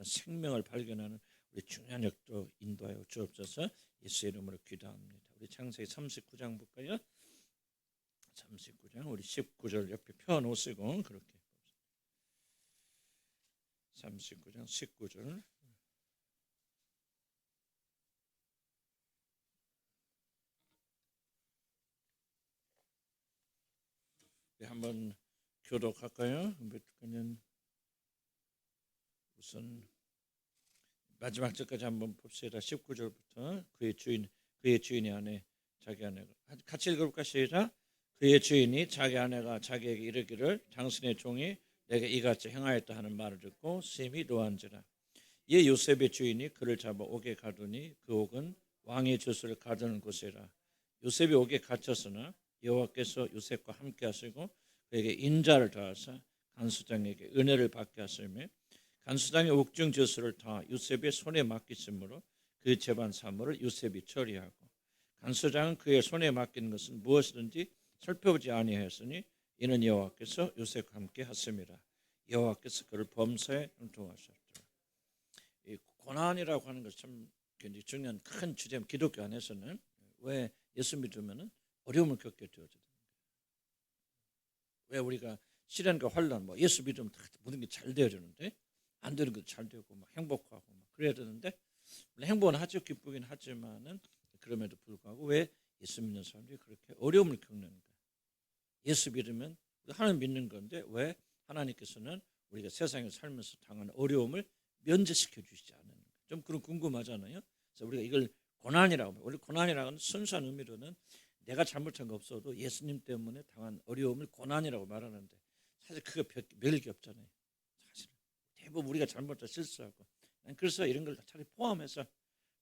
생명을 발견하는 우리 중요한 역도 인도하여 주옵소서. 예수의 이름으로 기도합니다. 우리 창세기 39장 볼까요? 39장 우리 19절 옆에 펴놓으시고 그렇게 39장 19절 한번 교독할까요? 그냥 우선 마지막 절까지 한번 봅시다. 19절부터 그의 주인이 아내 자기 아내가 같이 읽어볼까? 시작. 그의 주인이 자기 아내가 자기에게 이르기를 당신의 종이 내게 이같이 행하였다 하는 말을 듣고 심히 노한지라. 이에 요셉의 주인이 그를 잡아 옥에 가두니 그 옥은 왕의 젖을 가두는 곳이라. 요셉이 옥에 갇혔으나 여호와께서 요셉과 함께 하시고 그에게 인자를 더하사 간수장에게 은혜를 받게 하시며 간수장의 옥중 젖을 다 요셉의 손에 맡기심으로 그 재반 사물을 요셉이 처리하고 간수장은 그의 손에 맡긴 것은 무엇이든지 살펴보지 아니하였으니 이는 여호와께서 요셉과 함께 하심이라. 여호와께서 그를 범사에 형통하셨더라. 이 고난이라고 하는 것이 참 굉장히 중요한 큰 주제입니다. 기독교 안에서는 왜 예수 믿으면 어려움을 겪게 되어져요. 왜 우리가 시련과 환난 예수 믿으면 다 모든 게 잘 되어지는데 안 되는 것도 잘 되고 막 행복하고 막 그래야 되는데 행복은 하죠. 기쁘긴 하지만은 그럼에도 불구하고 왜 예수 믿는 사람들이 그렇게 어려움을 겪는가? 예수 믿으면 하나님 믿는 건데 왜 하나님께서는 우리가 세상에 살면서 당하는 어려움을 면제시켜 주시지 않는가? 좀 그런 궁금하잖아요. 그래서 우리가 이걸 고난이라고 해요. 원래 고난이라고 하는 순수한 의미로는 내가 잘못한 거 없어도 예수님 때문에 당한 어려움을 고난이라고 말하는데 사실 그거 별게 없잖아요. 사실 대부분 우리가 잘못해서 실수하고 그래서 이런 걸 차라리 포함해서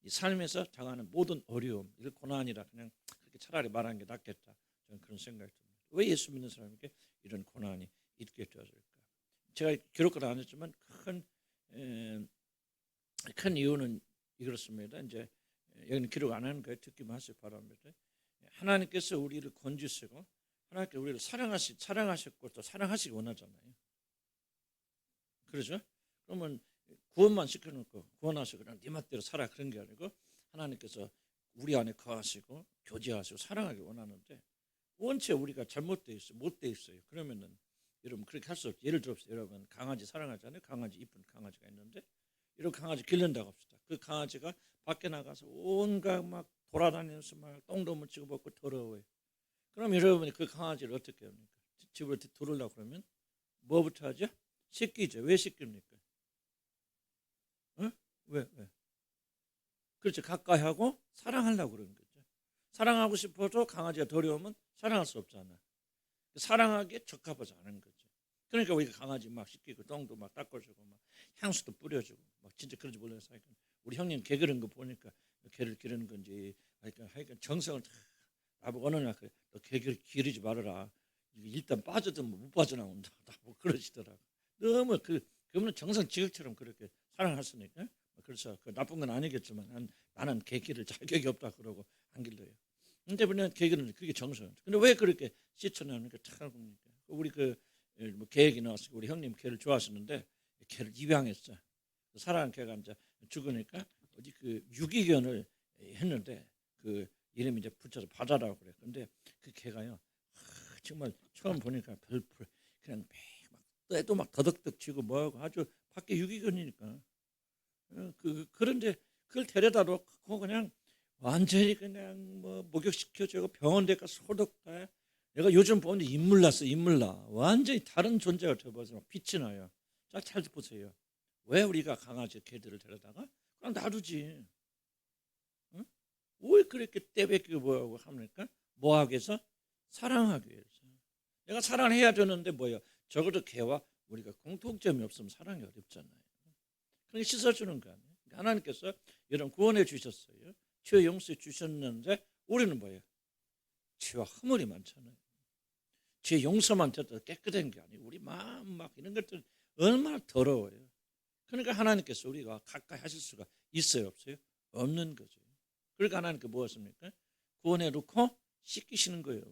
이 삶에서 당하는 모든 어려움 이걸 고난이라 그냥 그렇게 차라리 말하는 게 낫겠다. 저는 그런 생각이 듭니다. 왜 예수 믿는 사람에게 이런 고난이 있게 되어질까? 제가 기록을 안 했지만 큰 이유는 이렇습니다. 이제 여기는 기록 안 하는 거예요. 듣기만 하시기 바랍니다. 하나님께서 우리를 건지시고 하나님께서 우리를 사랑하셨고 또 사랑하시기 원하잖아요. 그러죠? 그러면 구원만 시켜놓고 구원하시고 그냥 네 맛대로 살아 그런 게 아니고 하나님께서 우리 안에 거하시고 교제하시고 사랑하기 원하는데 원체 우리가 잘못돼 있어요. 못돼 있어요. 그러면은 여러분 그렇게 할 수 없죠. 예를 들어서 여러분 강아지 사랑하잖아요. 강아지 이쁜 강아지가 있는데 이런 강아지 기른다고 합시다. 그 강아지가 밖에 나가서 온갖 막 돌아다니면서 막 똥도 묻히고 먹고 더러워요. 그럼 여러분이 그 강아지를 어떻게 합니까? 집을 들으려고 그러면 뭐부터 하죠? 씻기죠. 왜 씻깁니까? 어? 왜? 그렇죠. 가까이 하고 사랑하려고 그러는 거죠. 사랑하고 싶어도 강아지가 더러우면 사랑할 수 없잖아. 사랑하기에 적합하지 않은 거죠. 그러니까 우리가 강아지 막 씻기고 똥도 막 닦아주고 막 향수도 뿌려주고 막 진짜 그런지 몰라서 우리 형님 개 기르는 거 보니까 개를 기르는 건지 하여간 정성을 다 나보고 어느 날 그래 너 개 기르지 말아라. 일단 빠져들면 못 빠져나온다. 나보고 그러시더라고. 너무 그분은 정성 지극처럼 그렇게 사랑하시니까 그래서 그 나쁜 건 아니겠지만 나는 개 기를 자격이 없다 그러고 안 길러요. 근데 그냥 개기는 그게 정성. 근데 왜 그렇게 씻어내니까 참 우리 개 얘기 나왔으니까 우리 형님 개를 좋아하시는데 개를 입양했어. 사랑하는 개가 이제 죽으니까 어디 그 유기견을 했는데 그 이름이 이제 붙여서 바다라고 그래. 근데 그 개가요 정말 처음 보니까 별풀 그냥 막 때도 막 더덕덕 치고 뭐하고 아주 밖에 유기견이니까 그런데 그걸 데려다 놓고 그냥 완전히 그냥 목욕시켜주고 병원 데가 소독돼. 내가 요즘 보는데 인물나 완전히 다른 존재가 되어버려서 빛이 나요. 잘 보세요. 왜 우리가 강아지 개들을 데려다가 그냥 놔두지? 응? 왜 그렇게 떼뱉기고 뭐하고 합니까? 뭐하기 위해서? 사랑하기 위해서. 내가 사랑을 해야 되는데 뭐예요? 적어도 개와 우리가 공통점이 없으면 사랑이 어렵잖아요. 그러니까 씻어주는 거 아니에요? 하나님께서 이런 구원해 주셨어요. 죄 용서해 주셨는데 우리는 뭐예요? 죄와 허물이 많잖아요. 죄 용서만 됐다 깨끗한 게 아니고 우리 마음 막 이런 것들 얼마나 더러워요. 그러니까 하나님께서 우리가 가까이 하실 수가 있어요 없어요? 없는 거죠. 그러니까 하나님께 무엇입니까? 구원해 놓고 씻기시는 거예요.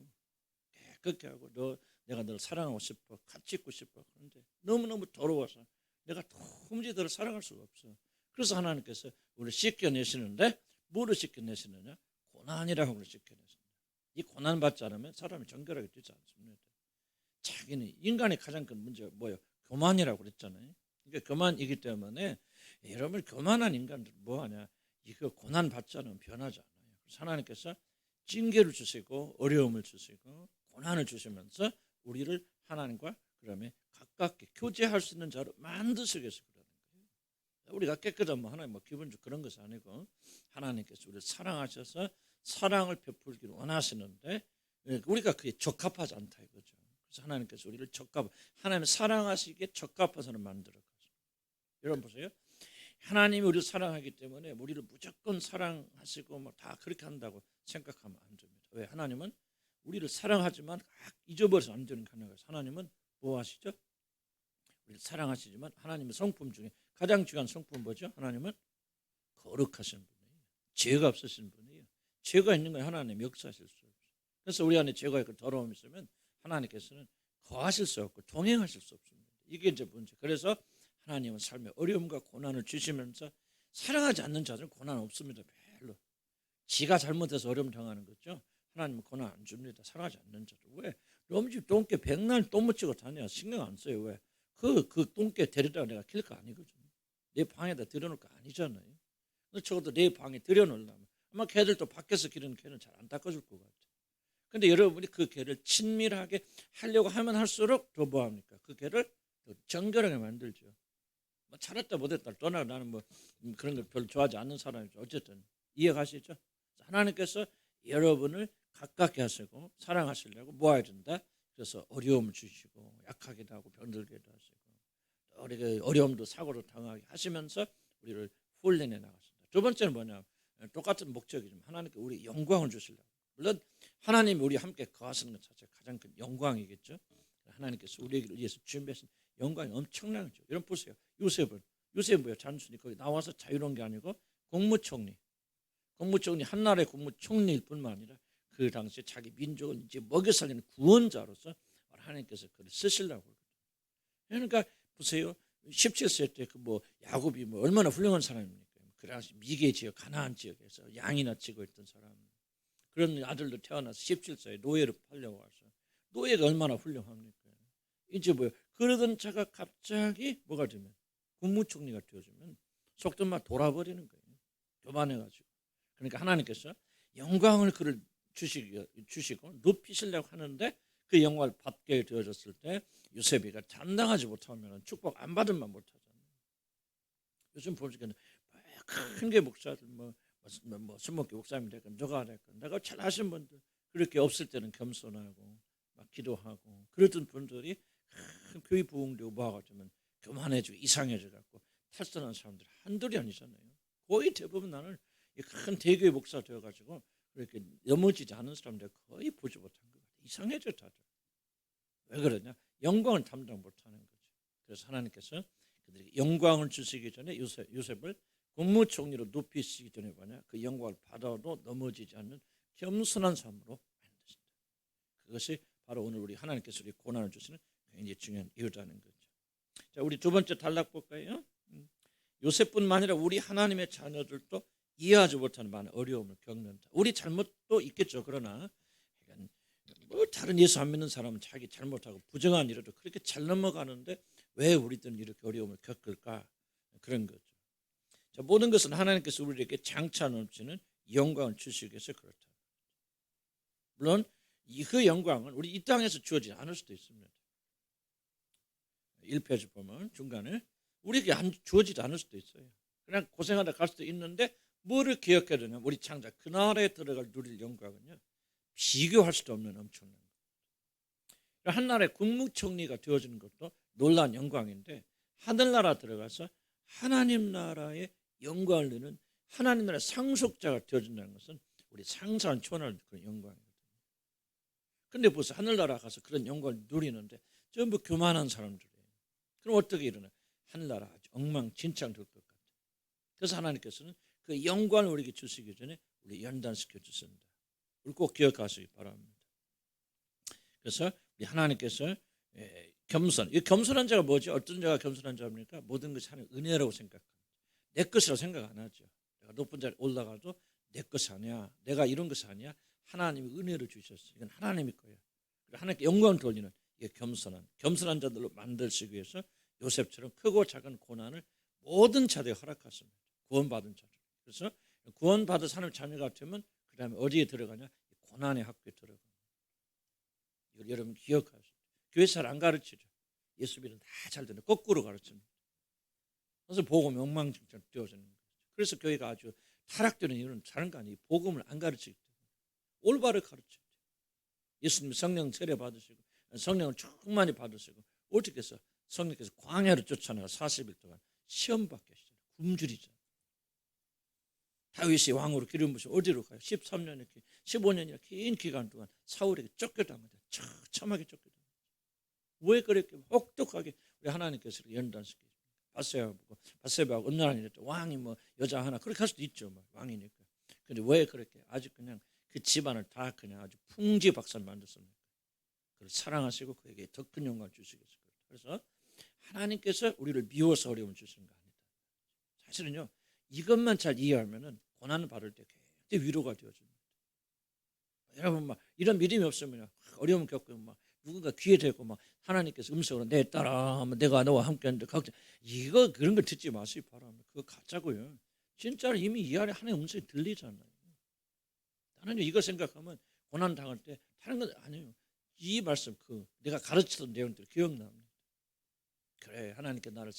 깨끗게 하고 내가 널 사랑하고 싶어 같이 있고 싶어. 그런데 너무너무 더러워서 내가 도무지 너를 사랑할 수가 없어. 그래서 하나님께서 우리를 씻겨내시는데 뭐를 씻겨내시느냐? 고난이라고 우리를 씻겨내십니다. 이 고난 받지 않으면 사람이 정결하게 되지 않습니다. 자기는 인간의 가장 큰 문제가 뭐예요? 교만이라고 그랬잖아요. 그러니까 교만이기 때문에 여러분 교만한 인간들 뭐하냐? 이거 고난 받지 않으면 변하지 않아요. 그래서 하나님께서 징계를 주시고 어려움을 주시고 고난을 주시면서 우리를 하나님과 그다음에 가깝게 교제할 수 있는 자로 만드시기 위해서 그러는 거예요. 우리가 깨끗하면 하나님 뭐 기분 좋고 그런 것이 아니고 하나님께서 우리를 사랑하셔서 사랑을 베풀기를 원하시는데 우리가 그게 적합하지 않다 이거죠. 그래서 하나님께서 우리를 하나님을 사랑하시기에 적합해서는 만들어 가지고 여러분 보세요. 하나님이 우리를 사랑하기 때문에 우리를 무조건 사랑하시고 뭐 다 그렇게 한다고 생각하면 안 됩니다. 왜? 하나님은 우리를 사랑하지만 잊어버려서 안 되는 하나가 하나님은 뭐 하시죠? 우리를 사랑하시지만 하나님의 성품 중에 가장 중요한 성품은 뭐죠? 하나님은 거룩하신 분이에요. 죄가 없으신 분이에요. 죄가 있는 거예요. 하나님 역사하실 수 없어요. 그래서 우리 안에 죄가 있고 더러움이 있으면 하나님께서는 거하실 수 없고 동행하실 수 없습니다. 이게 이제 문제. 그래서 하나님은 삶에 어려움과 고난을 주시면서 사랑하지 않는 자들은 고난 없습니다. 별로. 지가 잘못해서 어려움 당하는 거죠. 하나님은 고난 안 줍니다. 사랑하지 않는 자들. 왜? 너무 집 똥개 백날 똥 묻히고 다녀. 신경 안 써요. 왜? 그 똥개 데려다가 내가 킬 거 아니거든요. 내 방에다 들여놓을 거 아니잖아요. 적어도 내 방에 들여놓으려면 아마 개들도 밖에서 기르는 개는 잘 안 닦아줄 것 같아요. 근데 여러분이 그 개를 친밀하게 하려고 하면 할수록 더 뭐합니까? 그 개를 더 정결하게 만들죠. 뭐 잘했다 못했다 떠나 나는 뭐 그런 걸 별로 좋아하지 않는 사람이죠. 어쨌든 이해가시죠? 하나님께서 여러분을 가깝게 하시고 사랑하시려고 모아야 된다. 그래서 어려움을 주시고 약하게도 하고 병들게도 하시고 우리가 어려움도 사고로 당하게 하시면서 우리를 훈련해 나가신다. 두 번째는 뭐냐? 똑같은 목적이지만 하나님께 우리 영광을 주시려고. 물론 하나님이 우리 함께 거하시는 것 자체가 가장 큰 영광이겠죠. 하나님께서 우리에게 위해서 준비하신 영광이 엄청난 거죠. 여러분 보세요. 요셉은 뭐야? 단순히 거기 나와서 자유로운 게 아니고 국무총리 한나라의 국무총리일 뿐만 아니라 그 당시에 자기 민족을 이제 먹여 살리는 구원자로서 하나님께서 그를 쓰시려고 그러거든요. 그러니까 보세요. 17세 때 그 뭐 야곱이 뭐 얼마나 훌륭한 사람입니까? 그 당시 미개 지역 가나안 지역에서 양이나 치고 있던 사람. 그런 아들도 태어나서 17세에 노예로 팔려고 와서 노예가 얼마나 훌륭합니까? 이제 뭐요? 그러던 자가 갑자기 뭐가 되면 국무총리가 되어주면 속된 말 돌아버리는 거예요. 교만해가지고. 그러니까 하나님께서 영광을 그를 주시고 높이시려고 하는데 그 영광을 받게 되어졌을 때 요셉이가 감당하지 못하면 축복 안 받으면 못하잖아요. 요즘 보니까 큰게 목사들 뭐 순목교 목사님 됐건 누가 됐건 내가 잘 하신 분들 그렇게 없을 때는 겸손하고 막 기도하고 그러던 분들이 큰 교회 부흥되고 뭐하고 되면 교만해지고 이상해져 갖고 탈선한 사람들 한둘이 아니잖아요. 거의 대부분 나는 큰 대교회 목사 되어가지고 그렇게 넘어지지 않은 사람들 거의 보지 못한 것 같아요. 이상해져 다들. 왜 그러냐? 영광을 담당 못하는 거죠. 그래서 하나님께서 그들에게 영광을 주시기 전에 요셉을 국무총리로 높이시기 전에 뭐냐? 그 영광을 받아도 넘어지지 않는 겸손한 삶으로 만드신다. 그것이 바로 오늘 우리 하나님께서 우리 고난을 주시는 굉장히 중요한 이유라는 거죠. 자, 우리 두 번째 단락 볼까요? 요셉뿐만 아니라 우리 하나님의 자녀들도 이해하지 못하는 많은 어려움을 겪는다. 우리 잘못도 있겠죠. 그러나 뭐 다른 예수 안 믿는 사람은 자기 잘못하고 부정한 일에도 그렇게 잘 넘어가는데 왜 우리들은 이렇게 어려움을 겪을까? 그런 거죠. 자, 모든 것은 하나님께서 우리에게 장차 넘치는 영광을 주시기 위해서 그렇다. 물론 그 영광은 우리 이 땅에서 주어지지 않을 수도 있습니다. 1페이지 보면 중간에 우리에게 주어지지 않을 수도 있어요. 그냥 고생하다 갈 수도 있는데 뭐를 기억해야 되냐? 우리 창자 그날에 들어갈 누릴 영광은요. 비교할 수도 없는 엄청난 것. 한나라의 국무총리가 되어지는 것도 놀라운 영광인데 하늘나라 들어가서 하나님 나라의 영광을 누리는 하나님 나라의 상속자가 되어진다는 것은 우리 상상을 초월할 그런 영광이거든요. 그런데 벌써 하늘나라 가서 그런 영광을 누리는데 전부 교만한 사람들이에요. 그럼 어떻게 일어나? 하늘나라 아주 엉망진창 될 것 같아요. 그래서 하나님께서는 그 영광을 우리에게 주시기 전에 우리 연단시켜 주신다. 우리 꼭 기억하시기 바랍니다. 그래서 우리 하나님께서 겸손. 이 겸손한 자가 뭐지? 어떤 자가 겸손한 자입니까? 모든 것이 하나님 은혜라고 생각합니다. 내 것이라고 생각 안 하죠. 내가 높은 자리에 올라가도 내 것이 아니야. 내가 이런 것이 아니야. 하나님이 은혜를 주셨어. 이건 하나님의 거야. 하나님께 영광을 돌리는 이게 겸손한 자들로 만들기 위해서 요셉처럼 크고 작은 고난을 모든 자들이 허락하십니다. 구원받은 자들. 그래서 구원받은 하나님 자녀가 되면 그 다음에 어디에 들어가냐? 고난의 학교에 들어가. 이걸 여러분 기억하세요. 교회 잘 안 가르치죠. 예수 믿으면 다 잘 되는 거꾸로 가르칩니다. 그래서 복음 엉망진창 되어지는 거죠. 그래서 교회가 아주 타락되는 이유는 다른 거 아니에요. 복음을 안 가르치기 때문에. 올바르게 가르쳐야 돼요. 예수님 성령 세례 받으시고 성령을 충만히 받으시고 어떻게 해서 성령께서 광야로 쫓아내가 40일 동안 시험 받게 하시잖아요. 굶주리잖아요. 다윗이 왕으로 기름 부으시고 어디로 가요? 13년, 15년이나 긴 기간 동안 사울에게 쫓겨당하죠. 처참하게 쫓겨당하죠. 왜 그렇게 혹독하게 우리 하나님께서 연단시키죠? 바세바하고 음란한 일했죠. 왕이 뭐 여자 하나 그렇게 할 수도 있죠. 뭐 왕이니까. 근데 왜 그렇게 아주 그냥 그 집안을 다 그냥 아주 풍지박산 만들었습니까? 그를 사랑하시고 그에게 더 큰 영광을 주시겠어요. 그래서 하나님께서 우리를 미워서 어려움을 주시는 거 아니다. 사실은요, 이것만 잘 이해하면은 고난을 받을 때 굉장히 위로가 되어집니다. 여러분 막 이런 믿음이 없으면 어려움 겪으면 막 누군가 귀에 대고 막 하나님께서 음성으로 내 딸아 내가 너와 함께하는데 걱정 이거 그런 걸 듣지 마시기 바랍니다. 그거 가짜고요. 진짜로 이미 이 안에 하나님의 음성이 들리잖아요. 나는 이거 생각하면 고난 당할 때 다른 건 아니에요. 이 말씀 내가 가르치던 내용들 기억납니다. 그래 하나님께 나를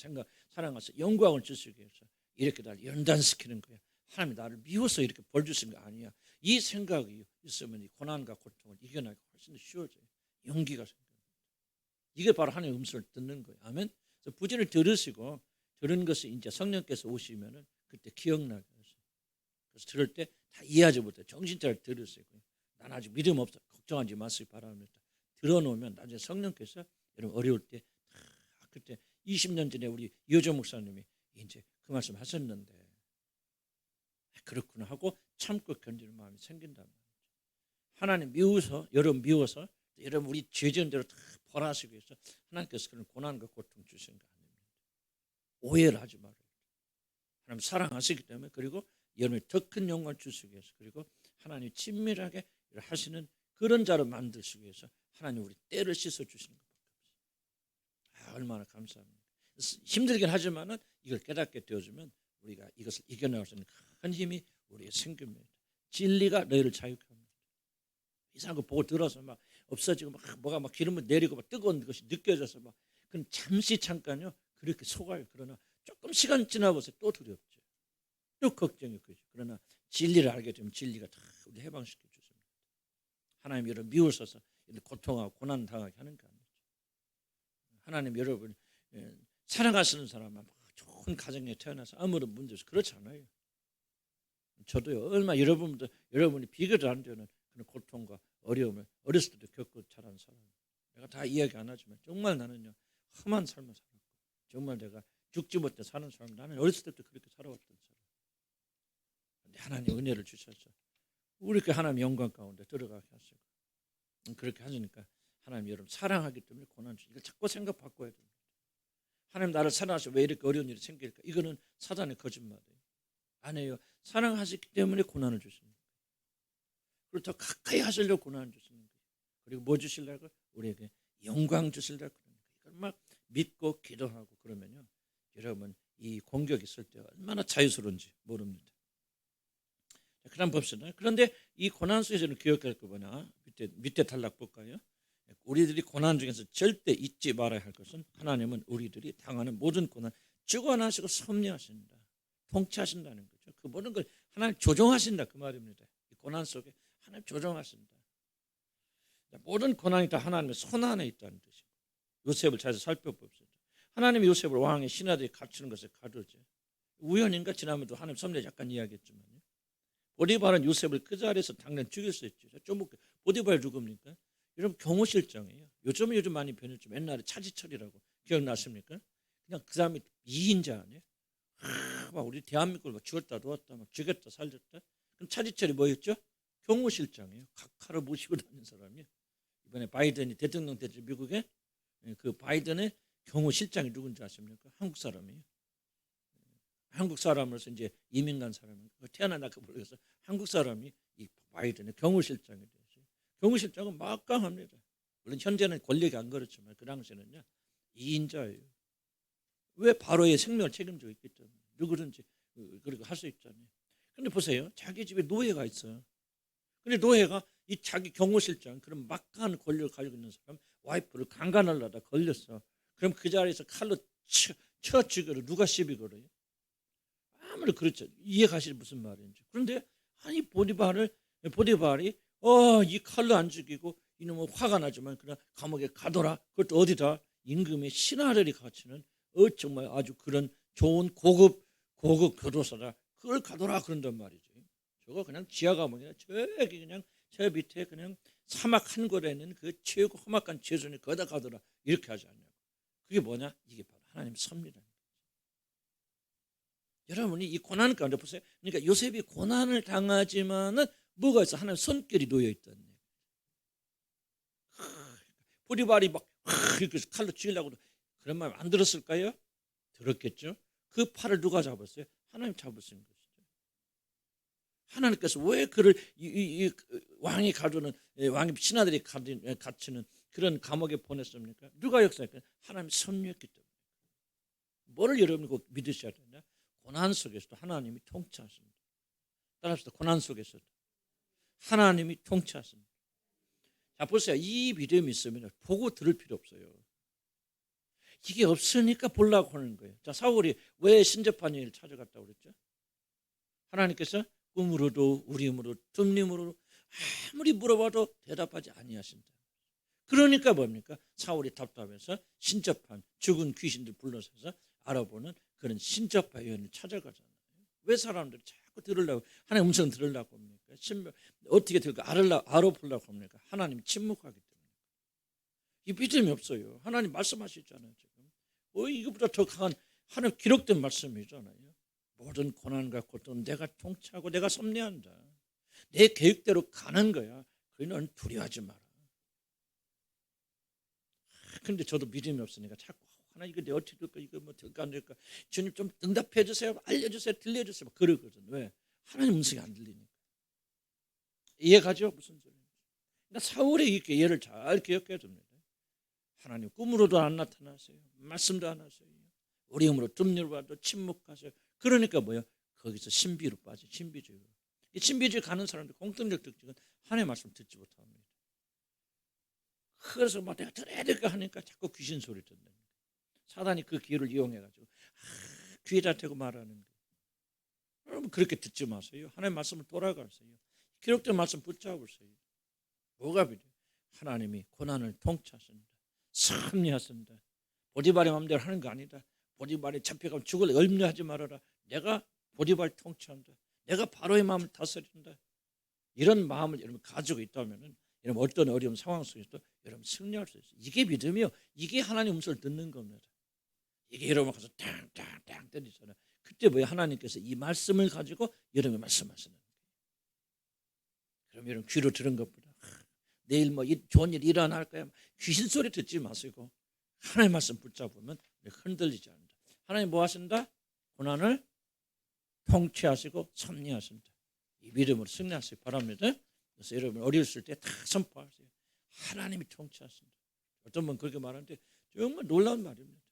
사랑하셔서 영광을 주시기 위해서 이렇게 나를 연단시키는 거야. 하나님이 나를 미워서 이렇게 벌 주신 거 아니야. 이 생각이 있으면 이 고난과 고통을 이겨나기 훨씬 더 쉬워져요. 용기가 생겨요. 이게 바로 하나님의 음성을 듣는 거예요. 아멘. 그래서 부지를 들으시고 들은 것이 이제 성령께서 오시면은 그때 기억나게 하세요. 그래서 들을 때 다 이해하지 못해 정신 차려 들으세요. 난 아직 믿음 없어. 걱정하지 마시기 바랍니다. 들어놓으면 나중에 성령께서 여러분 어려울 때 그때 20년 전에 우리 이호정 목사님이 이제 그 말씀 하셨는데 그렇구나 하고 참고 견디는 마음이 생긴단 말이죠. 하나님 미워서 여러분 미워서 여러분 우리 죄지은 대로 다 벌하시기 위해서 하나님께서 그런 고난과 고통 주신 거 아닙니다. 오해를 하지 말아요. 하나님 사랑하시기 때문에 그리고 여러분이 더 큰 영광을 주시기 위해서 그리고 하나님이 친밀하게 하시는 그런 자로 만드시기 위해서 하나님 우리 때를 씻어 주시는 것밖에 없어요. 얼마나 감사합니다. 힘들긴 하지만은 이걸 깨닫게 되어주면 우리가 이것을 이겨나갈 수 있는 큰 힘이 우리에 생깁니다. 진리가 너희를 자유케 합니다. 이상한 거 보고 들어서 막 없어지고 막 뭐가 막 기름을 내리고 막 뜨거운 것이 느껴져서 막 그건 잠깐요 그렇게 속아요. 그러나 조금 시간 지나보세요 또 두렵죠. 또 걱정이 크죠. 그러나 진리를 알게 되면 진리가 다 우리 해방시켜 주십니다. 하나님 여러분 미우셔서 고통하고 고난 당하게 하는 거 아니죠. 하나님 여러분 사랑하시는 사람만 좋은 가정에 태어나서 아무런 문제 없이 그렇지 않아요. 저도요 얼마 여러분이 비교도 안 되는 그런 고통과 어려움을 어렸을 때도 겪고 자란 사람. 내가 다 이야기 안 하지만 정말 나는요 험한 삶을 살았고 정말 내가 죽지 못해 사는 사람. 나는 어렸을 때부터 그렇게 살아왔던 사람. 근데 하나님 은혜를 주셔서 우리 이렇게 하나님 영광 가운데 들어가게 하시고 그렇게 하시니까 하나님 여러분 사랑하기 때문에 고난 주시고 이걸 자꾸 생각 바꿔야 됩니다. 하나님 나를 사랑하셔 왜 이렇게 어려운 일이 생길까? 이거는 사단의 거짓말이에요. 아니에요. 사랑하시기 때문에 고난을 주십니다. 그리고 더 가까이 하시려고 고난을 주시는 거예요. 그리고 뭐 주시려고? 우리에게 영광 주시려고 그러는 거예요. 이걸 막 믿고 기도하고 그러면요. 여러분 이 공격이 있을 때 얼마나 자유스러운지 모릅니다. 그 다음 봅시다. 그런데 이 고난 속에서는 기억할 거 뭐냐? 밑에 단락 볼까요? 우리들이 고난 중에서 절대 잊지 말아야 할 것은 하나님은 우리들이 당하는 모든 고난 주관하시고 섭리하신다. 통치하신다는 거죠. 그 모든 걸 하나님 조정하신다 그 말입니다. 이 고난 속에 하나님 조정하신다. 모든 고난이 다 하나님의 손 안에 있다는 뜻이고 요셉을 잘 살펴봅시다. 하나님이 요셉을 왕의 신하들이 갖추는 것을 가르죠. 우연인가 지난번에도 하나님 섭리 약간 이야기했지만요. 보디발은 요셉을 그 자리에서 당장 죽일 수 있죠. 좀 보디발 누굽니까? 여러분 경호실장이에요. 요즘 많이 변했지만 옛날에 차지철이라고 기억나십니까? 그냥 그 사람이 이인자 아니에요? 막 우리 대한민국을 막 죽였다 놓았다 막 죽였다 살렸다. 그럼 차지철이 뭐였죠? 경호실장이에요. 각하를 모시고 다니는 사람이에요. 이번에 바이든이 대통령 됐죠 미국에. 그 바이든의 경호 실장이 누군지 아십니까? 한국 사람이에요. 한국 사람으로서 이제 이민 간 사람이 태어나니까 모르겠어. 한국 사람이 이 바이든의 경호실장이 됐어요. 경호실장은 막강합니다. 물론 현재는 권력이 안 그렇지만 그 당시에는요 2인자예요. 왜 바로의 생명을 책임지고 있기 때문에 누구든지 그렇게 할 수 있잖아요. 근데 보세요, 자기 집에 노예가 있어요. 근데 노예가 이 자기 경호실장 그런 막강한 권력을 가지고 있는 사람 와이프를 강간하려다 걸렸어. 그럼 그 자리에서 칼로 쳐 죽여도 누가 시비 걸어요? 아무리 그렇죠. 이해가시지 무슨 말인지. 그런데 아니 보디발이 이 칼로 안 죽이고 이놈은 화가 나지만 그냥 감옥에 가둬라. 그것도 어디다? 임금의 신하들이 갖추는 정말 아주 그런 좋은 고급 교도소다. 그걸 가둬라 그런단 말이지. 저거 그냥 지하 감옥이나 저기 그냥 저 밑에 그냥 사막 한 곳에 있는 그 최고 험악한 죄수니 거기다 가둬라 이렇게 하지 않냐고. 그게 뭐냐? 이게 바로 하나님 섭니다. 여러분이 이 고난 가운데 보세요. 그러니까 요셉이 고난을 당하지만은 뭐가 있어? 하나님 손길이 놓여 있다는 얘기예요. 보디발이 막 이렇게 칼로 죽이려고 그런 말 안 들었을까요? 들었겠죠. 그 팔을 누가 잡았어요? 하나님 잡으신 것이죠. 하나님께서 왜 그를 왕이 가두는 왕의 신하들이 갇히는 그런 감옥에 보냈습니까? 누가 역사했을까요? 하나님 섭리했기 때문에. 뭐를 여러분이 꼭 믿으셔야 되냐? 고난 속에서도 하나님이 통치하십니다. 따라합시다. 고난 속에서도 하나님이 통치하십니다. 자 보세요. 이 믿음이 있으면 보고 들을 필요 없어요. 이게 없으니까 보려고 하는 거예요. 자 사울이 왜 신접한 찾아갔다고 그랬죠? 하나님께서 꿈으로도 우림으로 둠림으로 아무리 물어봐도 대답하지 아니하신다. 그러니까 뭡니까? 사울이 답답해서 신접한 죽은 귀신들 불러서 알아보는 그런 신접한 여인을 찾아가잖아요. 왜 사람들이 자꾸 들으려고 하나님 음성 들으려고 합니까? 어떻게 들을까 알아보려고 합니까? 하나님이 침묵하기 때문에. 이 믿음이 없어요. 하나님 말씀하시잖아요. 지금 이거보다 더 강한 하나님 기록된 말씀이잖아요. 모든 고난과 고통 내가 통치하고 내가 섭리한다. 내 계획대로 가는 거야. 그는 두려워하지 마라. 근데 저도 믿음이 없으니까 자꾸 하나 이거 내 어떻게 될까 이거 뭐 될까 안 될까 주님 좀 응답해 주세요. 알려주세요. 들려주세요. 그러거든. 왜? 하나님 음성이 안 들리니까. 이해가죠? 무슨 소리인지. 그러니까 사울의 이렇게 예를 잘 기억해야 됩니다. 하나님 꿈으로도 안 나타나세요. 말씀도 안 하세요. 어려움으로 듭률 봐도 침묵하세요. 그러니까 뭐야? 거기서 신비로 빠져. 신비주의. 이 신비주의 가는 사람들 공통적 특징은 하나님의 말씀 듣지 못합니다. 그래서 막 내가 들어야 될까 하니까 자꾸 귀신 소리 듣는 거예요. 사단이 그 기회를 이용해가지고 귀에다 대고 말하는 거예요. 여러분 그렇게 듣지 마세요. 하나님의 말씀을 돌아가세요. 기록된 말씀 붙잡으세요. 뭐가 필요해요? 하나님이 고난을 통치하신다. 섭리하신다. 보디발의 마음대로 하는 거 아니다. 보디발이 잡혀가면 죽을 염려하지 말아라. 내가 보디발 통치한다. 내가 바로의 마음을 다스린다. 이런 마음을 여러분 가지고 있다면 여러분 어떤 어려운 상황 속에서도 여러분 승리할 수 있어요. 이게 믿음이요. 이게 하나님 음성을 듣는 겁니다. 이게 여러분 가서 탕탕탕 때리잖아요. 그때 뭐예요? 하나님께서 이 말씀을 가지고 여러분이 말씀하시는 거예요. 그럼 여러분 귀로 들은 것보다 내일 뭐 좋은 일 일어날 거야. 귀신 소리 듣지 마시고 하나님의 말씀 붙잡으면 흔들리지 않는다. 하나님 뭐 하신다? 고난을 통치하시고 섭리하신다. 이 믿음으로 승리하시기 바랍니다. 그래서 여러분 어렸을 때 다 선포하세요. 하나님이 통치하신다. 어떤 분 그렇게 말하는데 정말 놀라운 말입니다.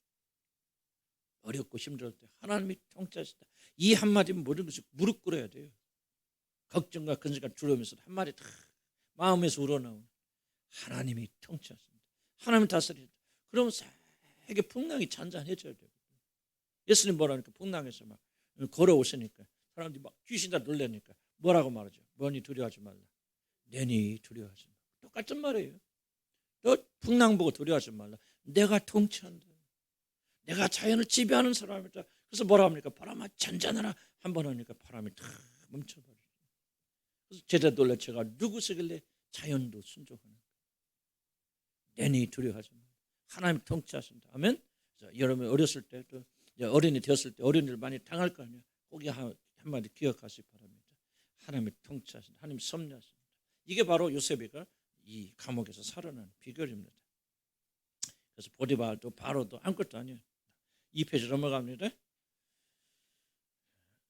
어렵고 힘들 때 하나님이 통치하신다. 이 한마디면 모든 것이 무릎 꿇어야 돼요. 걱정과 근심과 두려움에서 한마디 다 마음에서 우러나오는 하나님이 통치하신다. 하나님이 다스린다. 그러면 세계 풍랑이 잔잔해져야 돼요. 예수님 뭐라니까 풍랑에서 막 걸어오시니까 사람들이 막 귀신다 놀라니까 뭐라고 말하죠? 뭐니 두려워하지 말라. 내니 두려워하지 말라. 똑같은 말이에요. 너 풍랑 보고 두려워하지 말라. 내가 통치한다. 내가 자연을 지배하는 사람이다. 그래서 뭐라 합니까? 바람아 잔잔하라. 한번 하니까 바람이 다 멈춰버려요. 그래서 제자 놀라 제가 누구시길래 자연도 순종하는 거예요. 내니 두려워하지 말라. 하나님 통치하신다. 아멘. 여러분 어렸을 때 또 어린이 되었을 때 어린이를 많이 당할 거 아니에요. 거기 한마디 기억하시기 바랍니다. 하나님이 통치하신다. 하나님이 섭리하신다. 이게 바로 요셉이가 이 감옥에서 살아난 비결입니다. 그래서 보디발도 바로도 아무것도 아니에요. 2페이지 넘어갑니다.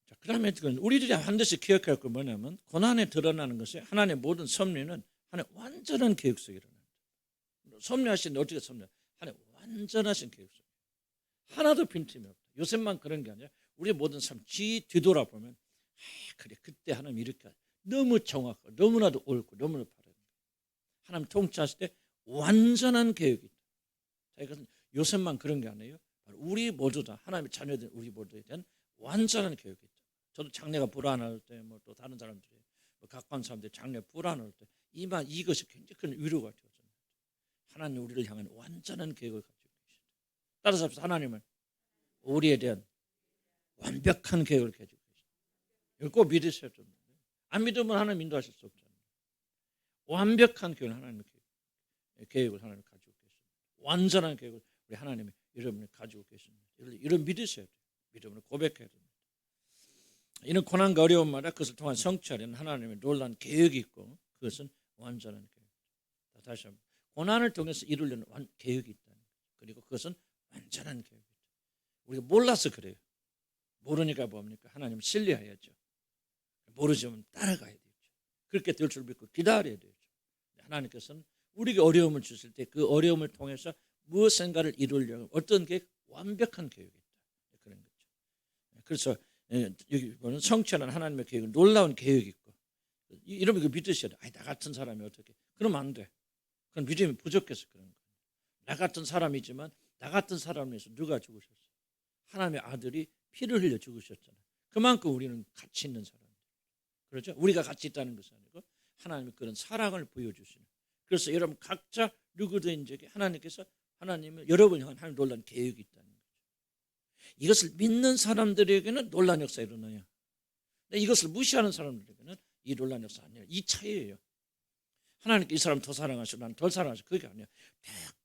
자, 그다음에 우리들이 반드시 기억할 건 뭐냐면 고난에 드러나는 것이 하나님의 모든 섭리는 하나님의 완전한 계획 속에 일어납니다. 섭리하신 어떻게 섭리? 하나님의 완전하신 계획 속에 하나도 빈틈이 없다. 요셉만 그런 게 아니라 우리 모든 삶 뒤돌아보면 그래 그때 하나님 이렇게 너무 정확하고 너무나도 옳고 너무나도 바르다. 하나님 통치하실 때 완전한 계획이 있다. 자, 이것은 요셉만 그런 게 아니에요. 우리 모두 다 하나님의 자녀들 우리 모두에 대한 완전한 계획이 있다. 저도 장래가 불안할 때 뭐 또 다른 사람들이 가까운 사람들이 장래 불안할 때 이것이 굉장히 큰 위로가 되어집니다. 하나님 우리를 향한 완전한 계획을 가지고 계시다. 따라서 하나님은 우리에 대한 완벽한 계획을 가지고 계시다. 이걸 꼭 믿으셔야 됩니다. 안 믿으면 하나님 인도하실 수 없잖아요. 완벽한 계획을 계획을 하나님 가지고 계십니다. 완전한 계획을 우리 하나님이 여러분이 가지고 계십니다. 이런 믿으셔야 돼요. 믿음으로 고백해야 됩니다. 이런 고난과 어려움마다 그것을 통한 성취하려는 하나님의 놀라운 계획이 있고 그것은 완전한 계획. 다시 한번 고난을 통해서 이루려는 계획이 있다. 그리고 그것은 완전한 계획이다. 우리가 몰라서 그래요. 모르니까 뭡니까? 하나님 신뢰해야죠. 모르지만 따라가야 되죠. 그렇게 될 줄 믿고 기다려야 되죠. 하나님께서는 우리에게 어려움을 주실 때 그 어려움을 통해서 무엇인가를 이루려고 어떤 계획? 완벽한 계획이 있다. 그런 거죠. 그래서 여기 보면 성취하는 하나님의 계획은 놀라운 계획이 있고 이러면 이거 믿으셔야 돼. 나 같은 사람이 어떻게? 그러면 안 돼. 그건 믿음이 부족해서 그런 거예요. 나 같은 사람이지만 나 같은 사람을 위해서 누가 죽으셨어요? 하나님의 아들이 피를 흘려 죽으셨잖아요. 그만큼 우리는 가치 있는 사람이에요. 그렇죠? 우리가 가치 있다는 것이 아니고 하나님이 그런 사랑을 보여주시는. 그래서 여러분 각자 누구든지 하나님께서 하나님을 여러분 향한 하나님 놀라운 계획이 있다는 거죠. 이것을 믿는 사람들에게는 놀라운 역사가 일어나요. 이것을 무시하는 사람들에게는 이 놀라운 역사가 아니에요. 이 차이예요. 하나님께 이 사람 더 사랑하시고 나는 덜 사랑하시고 그게 아니에요.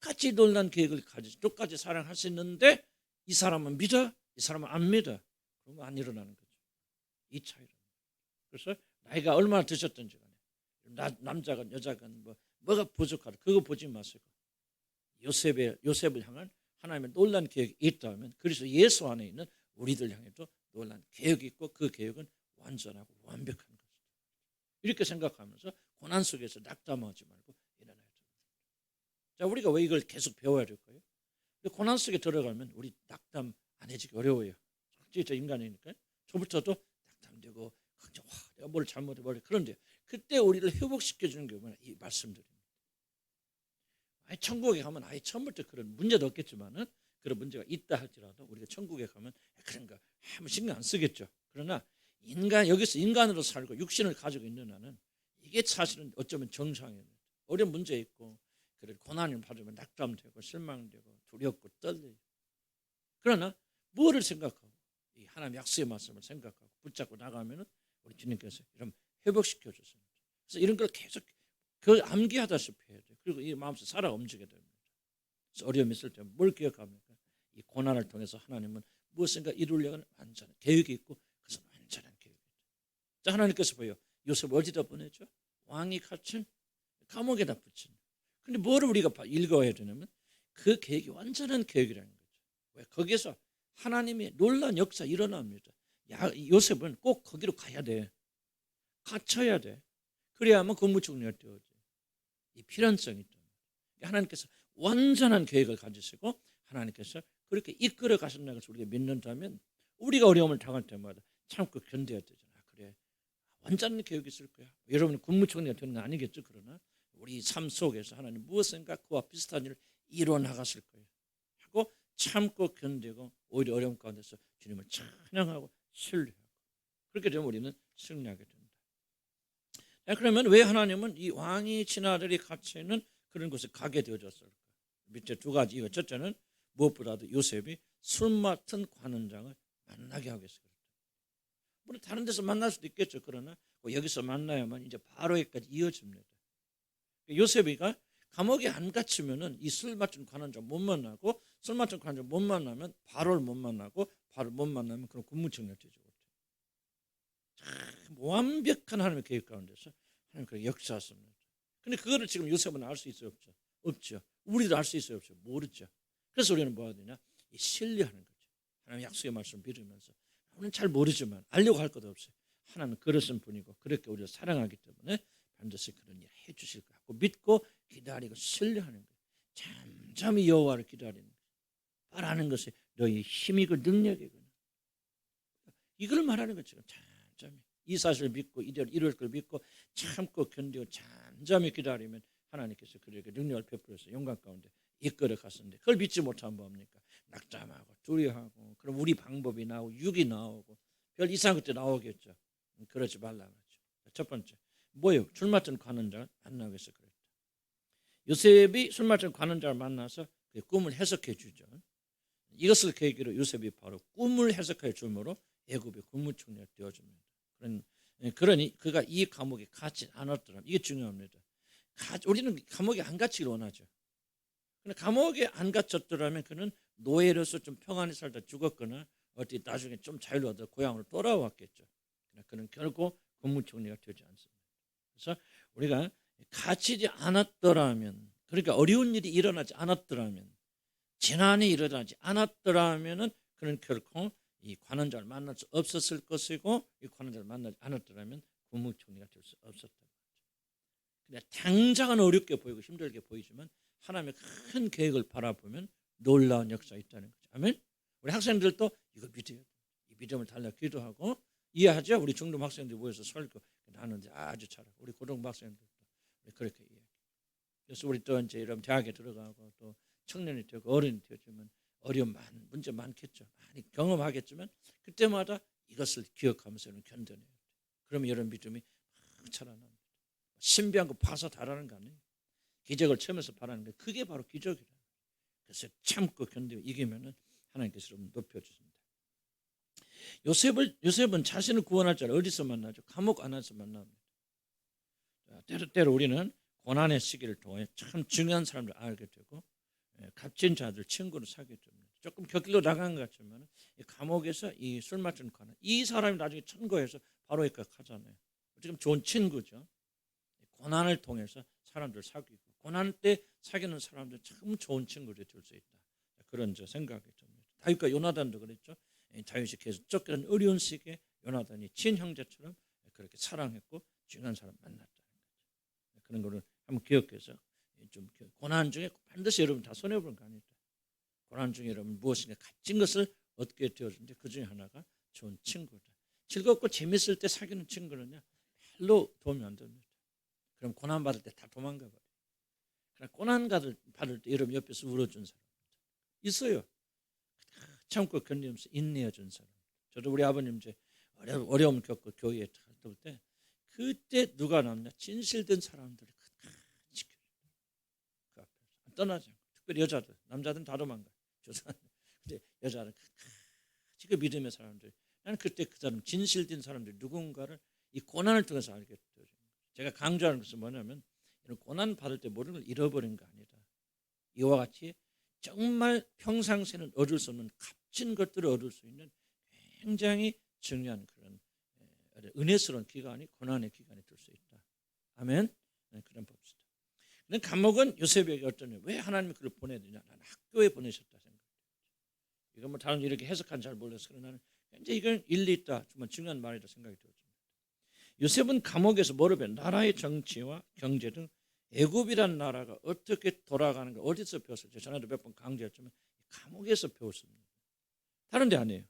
똑같이 놀라운 계획을 가지고 똑같이 사랑할 수 있는데 이 사람은 믿어, 이 사람은 안 믿어. 그러면 안 일어나는 거죠. 이 차이로. 그래서 나이가 얼마나 드셨든지 간에 남자건 여자건 뭐가 부족하다 그거 보지 마시고 요셉을 향한 하나님의 놀라운 계획이 있다면 그래서 예수 안에 있는 우리들 향해도 놀라운 계획이 있고 그 계획은 완전하고 완벽한 것이다. 이렇게 생각하면서 고난 속에서 낙담하지 말고 일어나야 됩니다. 자, 우리가 왜 이걸 계속 배워야 될까요? 고난 속에 들어가면 우리 낙담 안 해지기 어려워요. 진짜 인간이니까 저부터도 낙담되고 내가 뭘 잘못해버려. 그런데 그때 우리를 회복시켜주는 게 뭐냐 이 말씀들입니다. 천국에 가면 처음부터 그런 문제도 없겠지만은 그런 문제가 있다 할지라도 우리가 천국에 가면 그런 거 아무 신경 안 쓰겠죠. 그러나 여기서 인간으로 살고 육신을 가지고 있는 나는 이게 사실은 어쩌면 정상이에요. 어려운 문제 있고 그런 고난을 받으면 낙담되고 실망되고 두렵고 떨려요. 그러나 뭐를 생각하고 이 하나님 약속의 말씀을 생각하고 붙잡고 나가면은 우리 주님께서 이런 회복시켜 주십니다. 그래서 이런 걸 계속 그 암기하다시피 해야 돼요. 그리고 이 마음속에 살아 움직여야 됩니다. 그래서 어려움이 있을 때 뭘 기억합니까? 이 고난을 통해서 하나님은 무엇인가 이루려는 완전한 계획이 있고 그것은 완전한 계획이다. 자, 하나님께서 보여 요셉 어디다 보내죠? 왕이 갇힌 감옥에다 붙인. 근데 뭐를 우리가 읽어야 되냐면 그 계획이 완전한 계획이라는 거죠. 왜? 거기에서 하나님의 놀라운 역사 일어납니다. 요셉은 꼭 거기로 가야 돼. 갇혀야 돼. 그래야만 근무총리가 되어져. 이 필연성이 있다. 하나님께서 완전한 계획을 가지시고 하나님께서 그렇게 이끌어 가신다는 것을 우리가 믿는다면 우리가 어려움을 당할 때마다 참고 견뎌야 되잖아. 그래, 완전한 계획이 있을 거야. 여러분이 국무총리가 되는 건 아니겠죠. 그러나 우리 삶 속에서 하나님 무엇인가 그와 비슷한 일을 이루어 나가실 거예요. 하고 참고 견디고 오히려 어려움 가운데서 주님을 찬양하고 신뢰하고 그렇게 되면 우리는 승리하게 됩니다. 그러면 왜 하나님은 이 왕이 친아들이 갇혀 있는 그런 곳에 가게 되어졌을까? 밑에 두 가지 이유. 첫째는 무엇보다도 요셉이 술 맡은 관원장을 만나게 하기 위해서 그렇다. 물론 다른 데서 만날 수도 있겠죠. 그러나 여기서 만나야만 이제 바로에까지 이어집니다. 요셉이가 감옥에 안 갇히면은 이 술 맡은 관원장 못 만나고 술 맡은 관원장 못 만나면 바로를 못 만나고 바로 못 만나면 그럼 국무총리가 되죠. 참 완벽한 하나님의 계획 가운데서 하나님 그 역사하십니다. 근데 그거를 지금 요셉은 알 수 있어요, 없죠? 없죠. 우리도 알 수 있어요, 없어요? 모르죠. 그래서 우리는 뭐 해야 되냐? 신뢰하는 거죠. 하나님 약속의 말씀 믿으면서 우리는 잘 모르지만 알려고 할 것도 없어요. 하나님은 그러신 분이고 그렇게 우리를 사랑하기 때문에 반드시 그런 일 해주실 거라고 믿고 기다리고 신뢰하는 거예요. 잠잠히 여호와를 기다리는 거예요. 바라는 것이 너희 힘이고 능력이구나. 이걸 말하는 거죠. 잠잠히 이 사실을 믿고 이룰 걸 믿고 참고 견디고 잠잠히 기다리면 하나님께서 그에게 능력을 베풀어서 영광 가운데 이끌어 갔었는데 그걸 믿지 못하면 뭡니까? 낙담하고 두려워하고 그럼 우리 방법이 나오고 육이 나오고 별 이상한 것도 나오겠죠. 그러지 말라고 하죠. 첫 번째 뭐예요? 술 맞은 관원자를 만나기 위해서 그랬다. 요셉이 술 맞은 관원자를 만나서 그 꿈을 해석해 주죠. 이것을 계기로 요셉이 바로 꿈을 해석해 주므로 애굽의 국무총리가 되어줍니다. 그러니 그가 이 감옥에 갇지 않았더라면 이게 중요합니다. 우리는 감옥에 안 갇히길 원하죠. 근데 감옥에 안 갇혔더라면 그는 노예로서 좀 평안히 살다 죽었거나 어디 나중에 좀 자유로워서 고향으로 돌아왔겠죠. 그러나 그는 결국 국무총리가 되지 않습니다. 그래서 우리가 갇히지 않았더라면, 그러니까 어려운 일이 일어나지 않았더라면, 재난이 일어나지 않았더라면은 그는 결코 이 관원자를 만날 수 없었을 것이고 이 관원자를 만나지 않았더라면 국무총리가 될 수 없었던 거죠. 근데 당장은 어렵게 보이고 힘들게 보이지만 하나님의 큰 계획을 바라보면 놀라운 역사가 있다는 거죠. 아멘. 우리 학생들도 이거 믿어야 돼. 이 믿음을 달라 기도하고 이해하죠. 우리 중등 학생들 모여서 설교 나누는데 아주 잘하고 우리 고등부 학생들도 그렇게 이해해요. 그래서 우리 또 이제 이런 대학에 들어가고 또 청년이 되고 어른이 되지만 어려움 문제 많겠죠. 많이 경험하겠지만 그때마다 이것을 기억하면서 견뎌내요. 그러면 이런 믿음이 막 자라납니다. 신비한 거 봐서 달하는 거 아니에요. 기적을 처음에서 바라는 거 그게 바로 기적이라. 그래서 참고 견디고 이기면은 하나님께서 높여주십니다. 요셉은 자신을 구원할 자를 어디서 만나죠? 감옥 안에서 만납니다. 때로 우리는 고난의 시기를 통해 참 중요한 사람들 알게 되고 값진 자들 친구를 사게 됩니다. 조금 곁길로 나간 것 같지만 감옥에서 이 술 맞은 관원 이 사람이 나중에 천거해서 바로 입각하잖아요. 지금 좋은 친구죠. 고난을 통해서 사람들 사귀고 고난 때 사귀는 사람들 참 좋은 친구들이 될 수 있다. 그런 생각이 듭니다. 다윗과 요나단도 그랬죠. 다윗이 계속 쫓기는 어려운 시기에 요나단이 친형제처럼 그렇게 사랑했고 중요한 사람 만났다는 거죠. 그런 거를 한번 기억해서 좀 고난 중에 반드시 여러분 다 손해보는 거 아니다. 고난 중에 여러분 무엇인가 값진 것을 얻게 되어지는데 그 중에 하나가 좋은 친구다. 즐겁고 재밌을 때 사귀는 친구는요 별로 도움이 안 됩니다. 그럼 고난 받을 때 다 도망가 버려요. 그러나 고난 받을 때 여러분 옆에서 울어준 사람 있어요. 참고 견디면서 인내해 준 사람. 저도 우리 아버님 이제 어려움 겪고 교회에 갔을 때 그때 누가 남냐? 진실된 사람들이 지켜줘요. 그 앞에서 안 떠나지 않고 특별히 여자들, 남자들은 다 도망가. 근데 여자는 지금 믿음의 사람들. 나는 그때 그 사람 진실된 사람들 누군가를 이 고난을 통해서 알게 되죠. 제가 강조하는 것은 뭐냐면 이런 고난 받을 때 모든 걸 잃어버린 거 아니다. 이와 같이 정말 평상시에는 얻을 수 없는 값진 것들을 얻을 수 있는 굉장히 중요한 그런 은혜스러운 기간이 고난의 기간이 될 수 있다. 아멘. 네, 그럼 봅시다. 근데 감옥은 요셉에게 어떠냐? 왜 하나님이 그를 보내야 되냐? 나는 학교에 보내셨다 생각해요. 이건 뭐 다른 이렇게 해석한 잘 몰라서 그러나 나는 굉장히 이건 일리 있다. 정말 중요한 말이다 생각이 들었습니다. 요셉은 감옥에서 뭐를 배웠냐? 나라의 정치와 경제 등 애굽이란 나라가 어떻게 돌아가는 걸 어디서 배웠어요? 전에도 몇 번 강조했지만 감옥에서 배웠습니다. 다른 데 아니에요.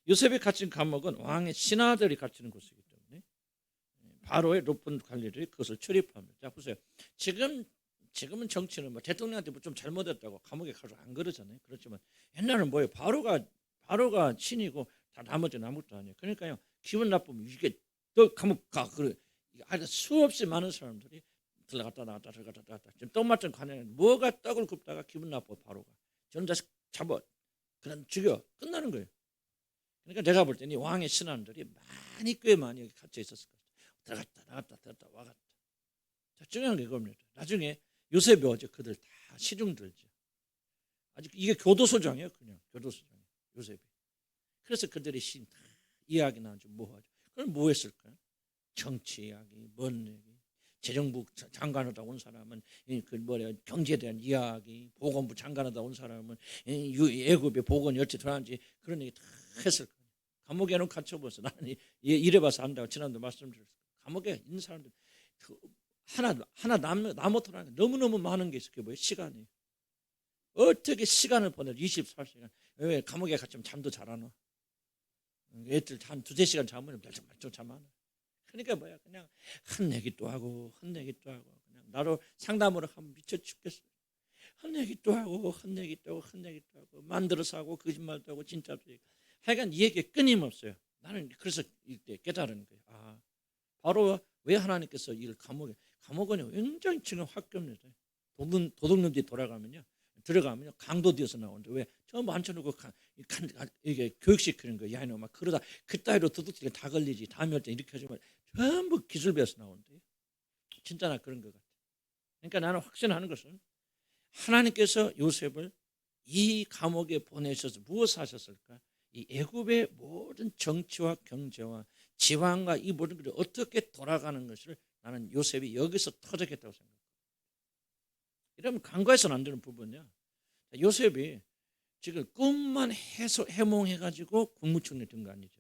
요셉이 갇힌 감옥은 왕의 신하들이 갇히는 곳이기 때문에 바로의 높은 관리들이 그것을 출입합니다. 자 보세요. 지금은 정치는 뭐 대통령한테 뭐 좀 잘못했다고 감옥에 가서 안 그러잖아요. 그렇지만 옛날은 뭐예요? 바로가 신이고 다 나머지는 아무것도 아니에요. 그러니까요. 기분 나쁘면 이게 또 감옥 가 그래. 수없이 많은 사람들이 들어갔다 나왔다 들어갔다 나왔다. 지금 떡 맞은 관에 뭐가 떡을 굽다가 기분 나빠 바로가. 저런 자식 잡아. 그냥 죽여. 끝나는 거예요. 그러니까 내가 볼 때는 왕의 신하들이 꽤 많이 여기 갇혀 있었을 거예요. 들어갔다 나왔다 들어갔다 와갔다. 자, 중요한 게 이겁니다. 나중에 요셉이 어제 그들 다 시중 들죠. 아직 이게 교도소장이에요. 그냥 교도소장 요셉이. 그래서 그들의 신 이야기 나오죠. 뭐 하죠? 그럼 뭐 했을까요? 정치 이야기, 뭔 얘기. 재정부 장관하다 온 사람은 그 뭐래 경제에 대한 이야기, 보건부 장관하다 온 사람은 애굽의 보건이 어찌 들어가는지 그런 얘기 다 했을 거예요. 감옥에는 갇혀버렸어. 나는 이래봐서 안다고 지난번에 말씀드렸어요. 감옥에 있는 사람들 하나 남았더라는 너무너무 많은 게 있어. 그게 뭐예요? 시간이. 어떻게 시간을 보내? 24시간. 왜 감옥에 갇히면 잠도 잘 안 와? 애들 한 2-3시간 자면 말좀 잠 안 와. 그러니까 뭐야? 그냥 헛내기도 하고 헛내기도 하고 그냥 나로 상담으로 하면 미쳐 죽겠어. 헛내기도 하고 헛내기도 하고 헛내기도 하고 만들어서 하고 거짓말도 하고 진짜도 하고. 하여간 이 얘기에 끊임없어요. 나는 그래서 이때 깨달은 거예요. 아, 바로 왜 하나님께서 이를 감옥은 굉장히 지금 학교입니다. 도둑놈들이 돌아가면요, 들어가면요 강도되어서 나오는데 왜 전부 앉혀놓고 이게 교육시키는 거예요. 야 이놈아 그러다 그따위로 도둑질에 다 걸리지. 다음에 할 때 이렇게 하지만 전부 기술 배워서 나오는데 진짜 나 그런 것 같아. 그러니까 나는 확신하는 것은 하나님께서 요셉을 이 감옥에 보내셔서 무엇을 하셨을까? 이 애굽의 모든 정치와 경제와 지방과 이 모든 것이 어떻게 돌아가는 것을 나는 요셉이 여기서 터득했다고 생각합니다. 이러면 간과해서는 안 되는 부분이야. 요셉이 지금 꿈만 해몽해가지고 국무총리 된 거 아니죠.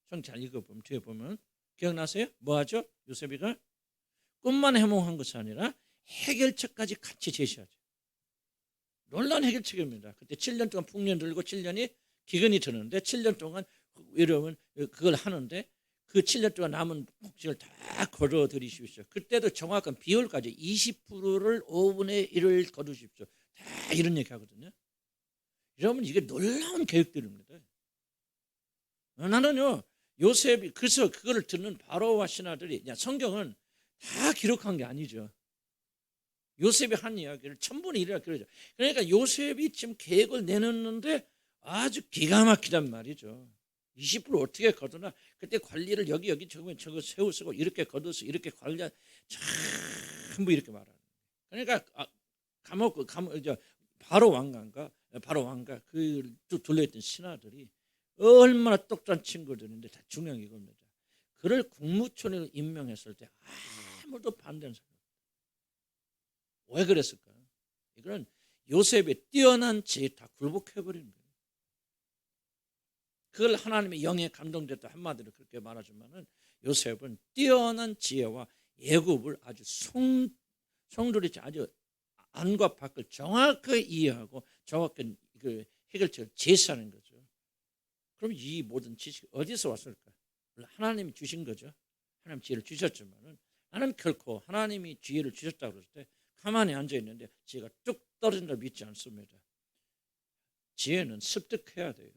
좀 잘 읽어보면 뒤에 보면 기억나세요? 뭐 하죠? 요셉이가 꿈만 해몽한 것이 아니라 해결책까지 같이 제시하죠. 놀라운 해결책입니다. 그때 7년 동안 풍년 들고 7년이 기근이 드는데 7년 동안 이러면 그걸 하는데 그 7년 동안 남은 곡식을 다 거둬들이십시오. 그때도 정확한 비율까지 20%를 5분의 1을 거두십시오. 다 이런 얘기 하거든요. 여러분 이게 놀라운 계획들입니다. 나는요 요셉이 그래서 그거를 듣는 바로와 신하들이 성경은 다 기록한 게 아니죠. 요셉이 한 이야기를 1000분의 1이라 그러죠. 그러니까 요셉이 지금 계획을 내놓는데 아주 기가 막히단 말이죠. 20% 어떻게 거두나 그때 관리를 여기 저거 세우고 이렇게 거둬서 이렇게 관리 전부 이렇게 말하는. 그러니까 바로 왕가 그 둘러있던 신하들이 얼마나 똑똑한 친구들인데 다 중요한 이겁니다. 그를 국무총리로 임명했을 때 아무도 반대하는 사람. 왜 그랬을까? 이거는 요셉의 뛰어난 지혜에 다 굴복해버린 거예요. 그걸 하나님의 영에 감동됐다 한마디로 그렇게 말하지만은 요셉은 뛰어난 지혜와 애굽을 아주 송두리 아주 안과 밖을 정확하게 이해하고 정확한 그 해결책을 제시하는 거죠. 그럼 이 모든 지식이 어디서 왔을까? 하나님이 주신 거죠. 하나님 지혜를 주셨지만은 나는 결코 하나님이 지혜를 주셨다고 그랬을 때 가만히 앉아 있는데 지혜가 뚝 떨어진다 믿지 않습니다. 지혜는 습득해야 돼요.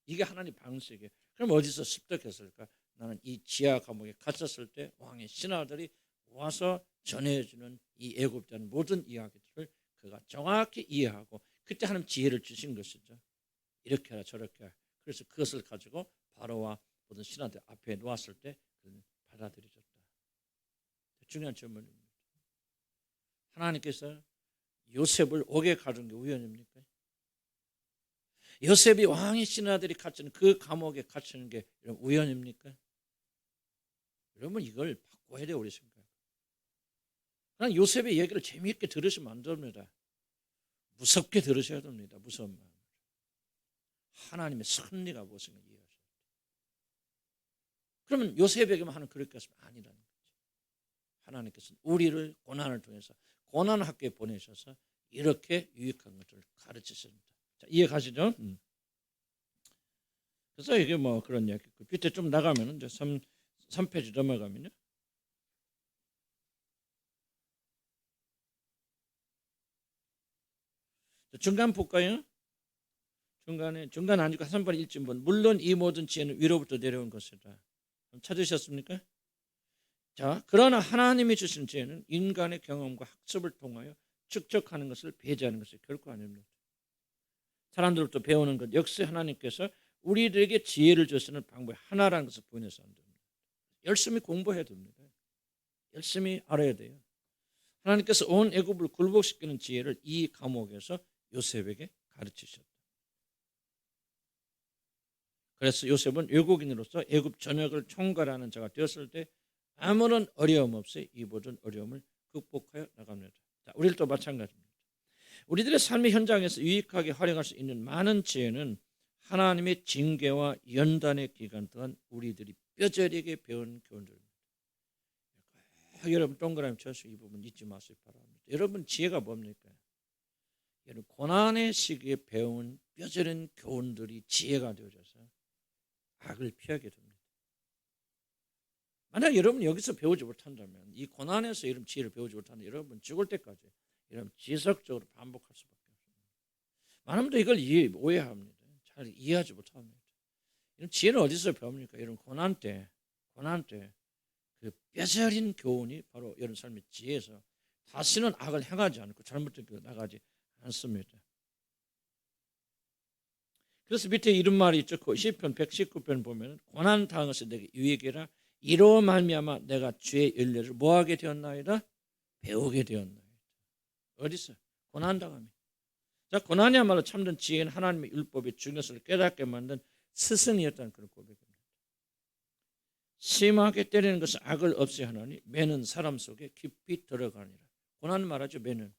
이게 하나님 방식이에요. 그럼 어디서 습득했을까? 나는 이 지하 감옥에 갇혔을 때 왕의 신하들이 와서 전해주는 이 애굽다는 모든 이야기들을 그가 정확히 이해하고 그때 하나님 지혜를 주신 것이죠. 이렇게 하라 저렇게 하라. 그래서 그것을 가지고 바로와 모든 신하들 앞에 놓았을 때 그는 받아들여졌다. 중요한 질문입니다. 하나님께서 요셉을 옥에 가둔 게 우연입니까? 요셉이 왕의 신하들이 갇히는 그 감옥에 갇히는 게 우연입니까? 여러분 이걸 바꿔야 돼요. 우리 생각. 그냥 요셉의 얘기를 재미있게 들으시면 안 됩니다. 무섭게 들으셔야 됩니다. 무서운 마음. 하나님의 섭리가 무엇인가 이해하셔야 돼요. 그러면 요셉에게만 하는 그렇게 하시면 아니라는 거죠. 하나님께서는 우리를 고난을 통해서 고난 학교에 보내셔서 이렇게 유익한 것을 가르치십니다. 자, 이해 가시죠? 그래서 이게 뭐 그런 이야기. 밑에 좀 나가면은 이제 3페이지 넘어가면요. 중간 볼까요? 중간 아니고 3번 1쯤 물론 이 모든 지혜는 위로부터 내려온 것이다. 찾으셨습니까? 자, 그러나 하나님이 주신 지혜는 인간의 경험과 학습을 통하여 축적하는 것을 배제하는 것이 결코 아닙니다. 사람들부터 배우는 것 역시 하나님께서 우리들에게 지혜를 주시는 방법이 하나라는 것을 보내서 안 됩니다. 열심히 공부해야 됩니다. 열심히 알아야 돼요. 하나님께서 온 애굽을 굴복시키는 지혜를 이 감옥에서 요셉에게 가르치셨다. 그래서 요셉은 외국인으로서 애굽 전역을 총괄하는 자가 되었을 때 아무런 어려움 없이 이 모든 어려움을 극복하여 나갑니다. 자, 우리들도 마찬가지입니다. 우리들의 삶의 현장에서 유익하게 활용할 수 있는 많은 지혜는 하나님의 징계와 연단의 기간 동안 우리들이 뼈저리게 배운 교훈들입니다. 여러분 동그라미 쳐서 이 부분 잊지 마시기 바랍니다. 여러분 지혜가 뭡니까? 여러분 고난의 시기에 배운 뼈저린 교훈들이 지혜가 되어져서 악을 피하게 됩니다. 만약 여러분 여기서 배우지 못한다면, 이 고난에서 이런 지혜를 배우지 못한다면 여러분 죽을 때까지 여러분 지속적으로 반복할 수밖에 없습니다. 많은 분들이 이걸 오해합니다. 잘 이해하지 못합니다. 이런 지혜는 어디서 배웁니까? 이런 고난 때 그 뼈저린 교훈이 바로 여러분 삶의 지혜에서 다시는 악을 행하지 않고 잘못된 길 나가지 않습니다. 그래서 밑에 이런 말이 있죠. 시편 119편 보면 고난 당한 것이 내게 유익이라 이로 말미암아 내가 주의 윤례를 뭐하게 되었나이다? 배우게 되었나이다. 어디서? 고난 당함이. 자, 고난이야말로 참된 지혜는 하나님의 율법의 중요성을 깨닫게 만든 스승이었다는 그런 고백입니다. 심하게 때리는 것은 악을 없애야 하나니 매는 사람 속에 깊이 들어가니라. 고난 말하죠. 매는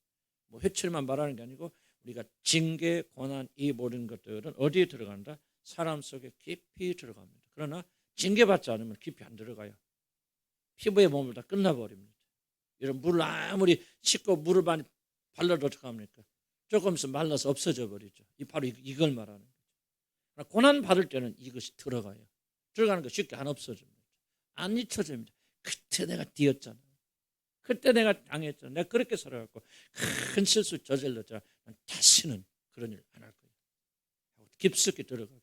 뭐 회칠만 말하는 게 아니고 우리가 징계, 고난 이 모든 것들은 어디에 들어간다? 사람 속에 깊이 들어갑니다. 그러나 징계받지 않으면 깊이 안 들어가요. 피부에 머물다 끝나버립니다. 이런 물을 아무리 씻고 물을 많이 발라도 어떻게 합니까? 조금 있으면 말라서 없어져 버리죠. 바로 이걸 말하는 거죠. 고난 받을 때는 이것이 들어가요. 들어가는 거 쉽게 안 없어집니다. 안 잊혀집니다. 그때 내가 뒤었잖아. 그때 내가 당했잖아. 내가 그렇게 살아갖고 큰 실수 저질렀잖아. 난 다시는 그런 일 안 할 거야. 깊숙이 들어가게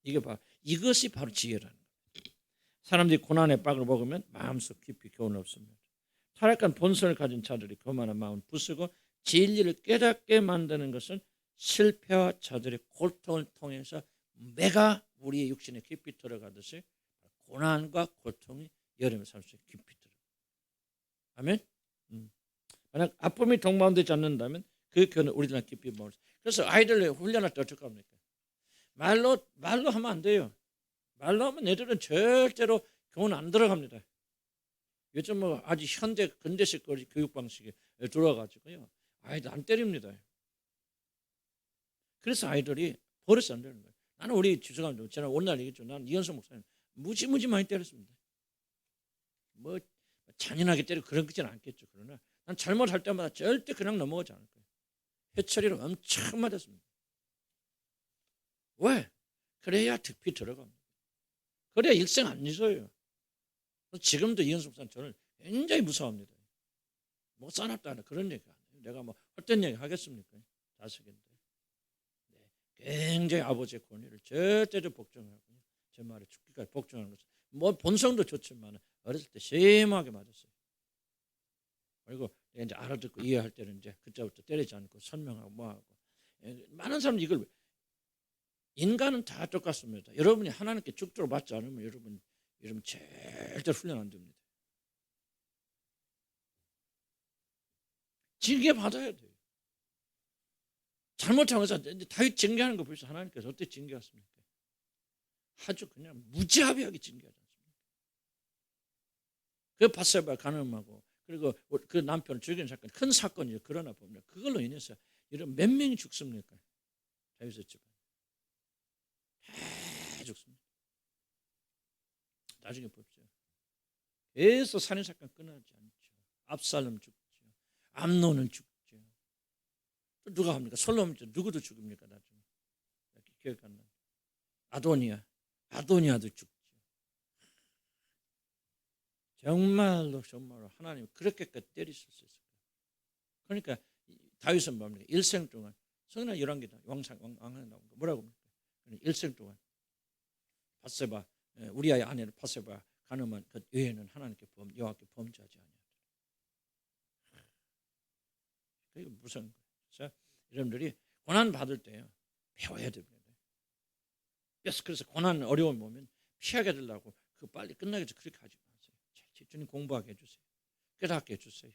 되었습니다. 이것이 바로 지혜라는 거예요. 사람들이 고난의 빡을 먹으면 마음속 깊이 교훈을 얻습니다. 타락한 본성을 가진 자들이 교만한 마음을 부수고 진리를 깨닫게 만드는 것은 실패와 자들의 고통을 통해서 매가 우리의 육신에 깊이 들어가듯이 고난과 고통이 여러분의 삶 속에 깊이 들어가요. 아멘. 만약 아픔이 동반되지 않는다면 그 교훈을 우리들은 깊이 먹을 수 있어요. 그래서 아이들 훈련할 때 어떻게 합니까? 말로 하면 안 돼요. 말로 하면 애들은 절대로 교훈 안 들어갑니다. 요즘 뭐 아주 현대 근대식 교육 방식에 들어와가지고요, 아이들 안 때립니다. 그래서 아이들이 버릇이 안 되는 거예요. 나는 우리 죄송합니다. 제가 오늘 얘기했죠. 나는 이현석 목사님 무지 많이 때렸습니다. 뭐 잔인하게 때리고 그런 거지는 않겠죠. 그러나 난 잘못할 때마다 절대 그냥 넘어가지 않을 거예요. 회초리로 엄청 맞았습니다. 왜? 그래야 득피 들어갑니다. 그래야 일생 안 잊어요. 지금도 이현석 목사님 저를 굉장히 무서워합니다. 못 사납다는 그런 얘기 안 해요. 내가 뭐 헛된 얘기 하겠습니까? 자식인데. 네. 굉장히 아버지의 권위를 절대로 복종하고 제 말에 죽기까지 복종하는 것은 뭐 본성도 좋지만 어렸을 때 심하게 맞았어요. 그리고 이제 알아듣고 이해할 때는 이제 그때부터 때리지 않고 설명하고 뭐하고. 많은 사람들이 이걸, 인간은 다 똑같습니다. 여러분이 하나님께 죽도록 맞지 않으면 여러분 절대 훈련 안 됩니다. 징계 받아야 돼요. 잘못한 것은 다윗 징계하는 거 보시죠. 하나님께서 어떻게 징계하십니까? 아주 그냥 무지하게 징계하지 않습니까? 그 바세바 간음하고 그리고 그 남편을 죽이는 사건, 큰 사건이죠. 그러나 보면 그걸로 인해서 이런 몇 명이 죽습니까? 다윗의 집안 다 죽습니다. 나중에 봅시다. 계속 살인 사건 끊어지지 않죠. 압살롬 죽죠. 암논은 죽죠. 또 누가 합니까? 솔로몬 누구도 죽습니까? 나중에 기억 안 나. 아도니아도 죽죠. 정말로 하나님 그렇게까지 때리실 수 있을까? 그러니까 다윗은 뭡니까? 일생 동안 성경 11개다 왕하는 나온 거 뭐라고 합니까? 일생 동안 바세바, 우리아의 아내를 바세바 간음한 그 외에는 하나님께 여호와께 범죄하지 아니하더라. 그게 무슨 거예요? 여러분들이 고난 받을 때 배워야 됩니다. 그래서 고난 어려움 보면 피하게 되려고 그 빨리 끝나게 해서 그렇게 하지 마세요. 주님 공부하게 해주세요. 깨닫게 해주세요.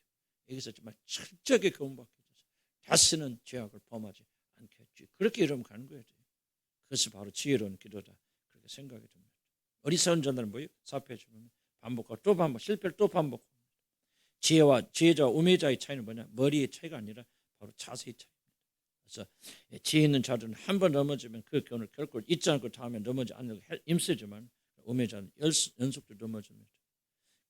여기서 정말 철저하게 공부하게 해주세요. 다시는 죄악을 범하지 않게 해주세요. 그렇게 여러분 가는 거예요. 그것이 바로 지혜로운 기도다. 그렇게 생각이 듭니다. 어리석은 자들은 뭐예요? 4페이지 보면 반복하고 또 반복, 실패를 또 반복. 지혜자와 우매자의 차이는 뭐냐? 머리의 차이가 아니라 바로 자세의 차이입니다. 그래서 지혜 있는 자들은 한 번 넘어지면 그 교훈을 결코 잊지 않고 다음에 넘어지지 않으려고 힘쓰지만 우매자는 연속적으로 넘어집니다.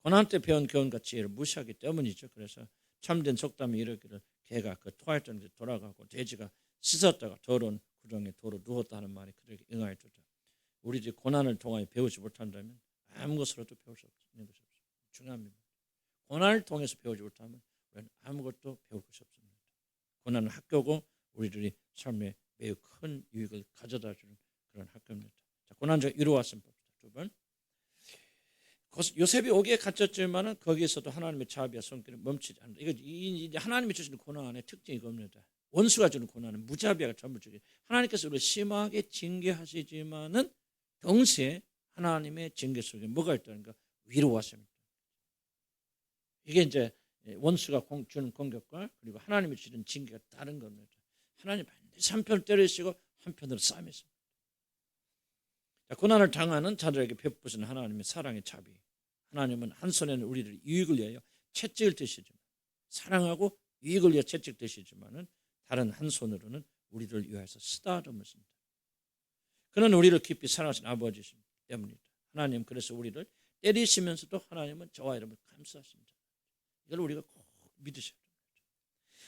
고난 때 배운 교훈과 지혜를 무시하기 때문이죠. 그래서 참된 속담이 이르기를 개가 그 토할 때 돌아가고 돼지가 씻었다가 더러운 구덩이에 도로 누웠다 하는 말이 그들에게 응하여 주다. 우리들이 고난을 통하여 배우지 못한다면 아무것으로도 배울 수 없는 것이 없습니다. 중요합니다. 고난을 통해서 배우지 못하면 우리는 아무것도 배울 것이 없습니다. 고난은 학교고 우리들이 삶에 매우 큰 유익을 가져다 주는 그런 학교입니다. 자, 고난적 위로하심 봅시다. 두 번. 요셉이 오기에 갇혔지만은 거기에서도 하나님의 자비와 손길은 멈추지 않는다. 이거 하나님이 주시는 고난의 특징이 이겁니다. 원수가 주는 고난은 무자비하게 전부 주기. 하나님께서 우리를 심하게 징계하시지만은 동시에 하나님의 징계 속에 뭐가 있다는가? 위로하십니다. 이게 이제 원수가 주는 공격과 그리고 하나님이 주는 징계가 다른 겁니다. 하나님 반드시 한편 때리시고 한편으로 싸매십니다. 고난을 당하는 자들에게 베푸시는 하나님의 사랑의 자비. 하나님은 한 손에는 우리를 유익을 위하여 채찍을 드시지만 사랑하고 유익을 위하여 채찍 드시지만은 다른 한 손으로는 우리를 위하여서 쓰다듬으십니다. 그는 우리를 깊이 사랑하신 아버지이기 때문입니다. 하나님 그래서 우리를 때리시면서도 하나님은 저와 여러분을 감싸십니다. 이걸 우리가 꼭 믿으셔야 됩니다.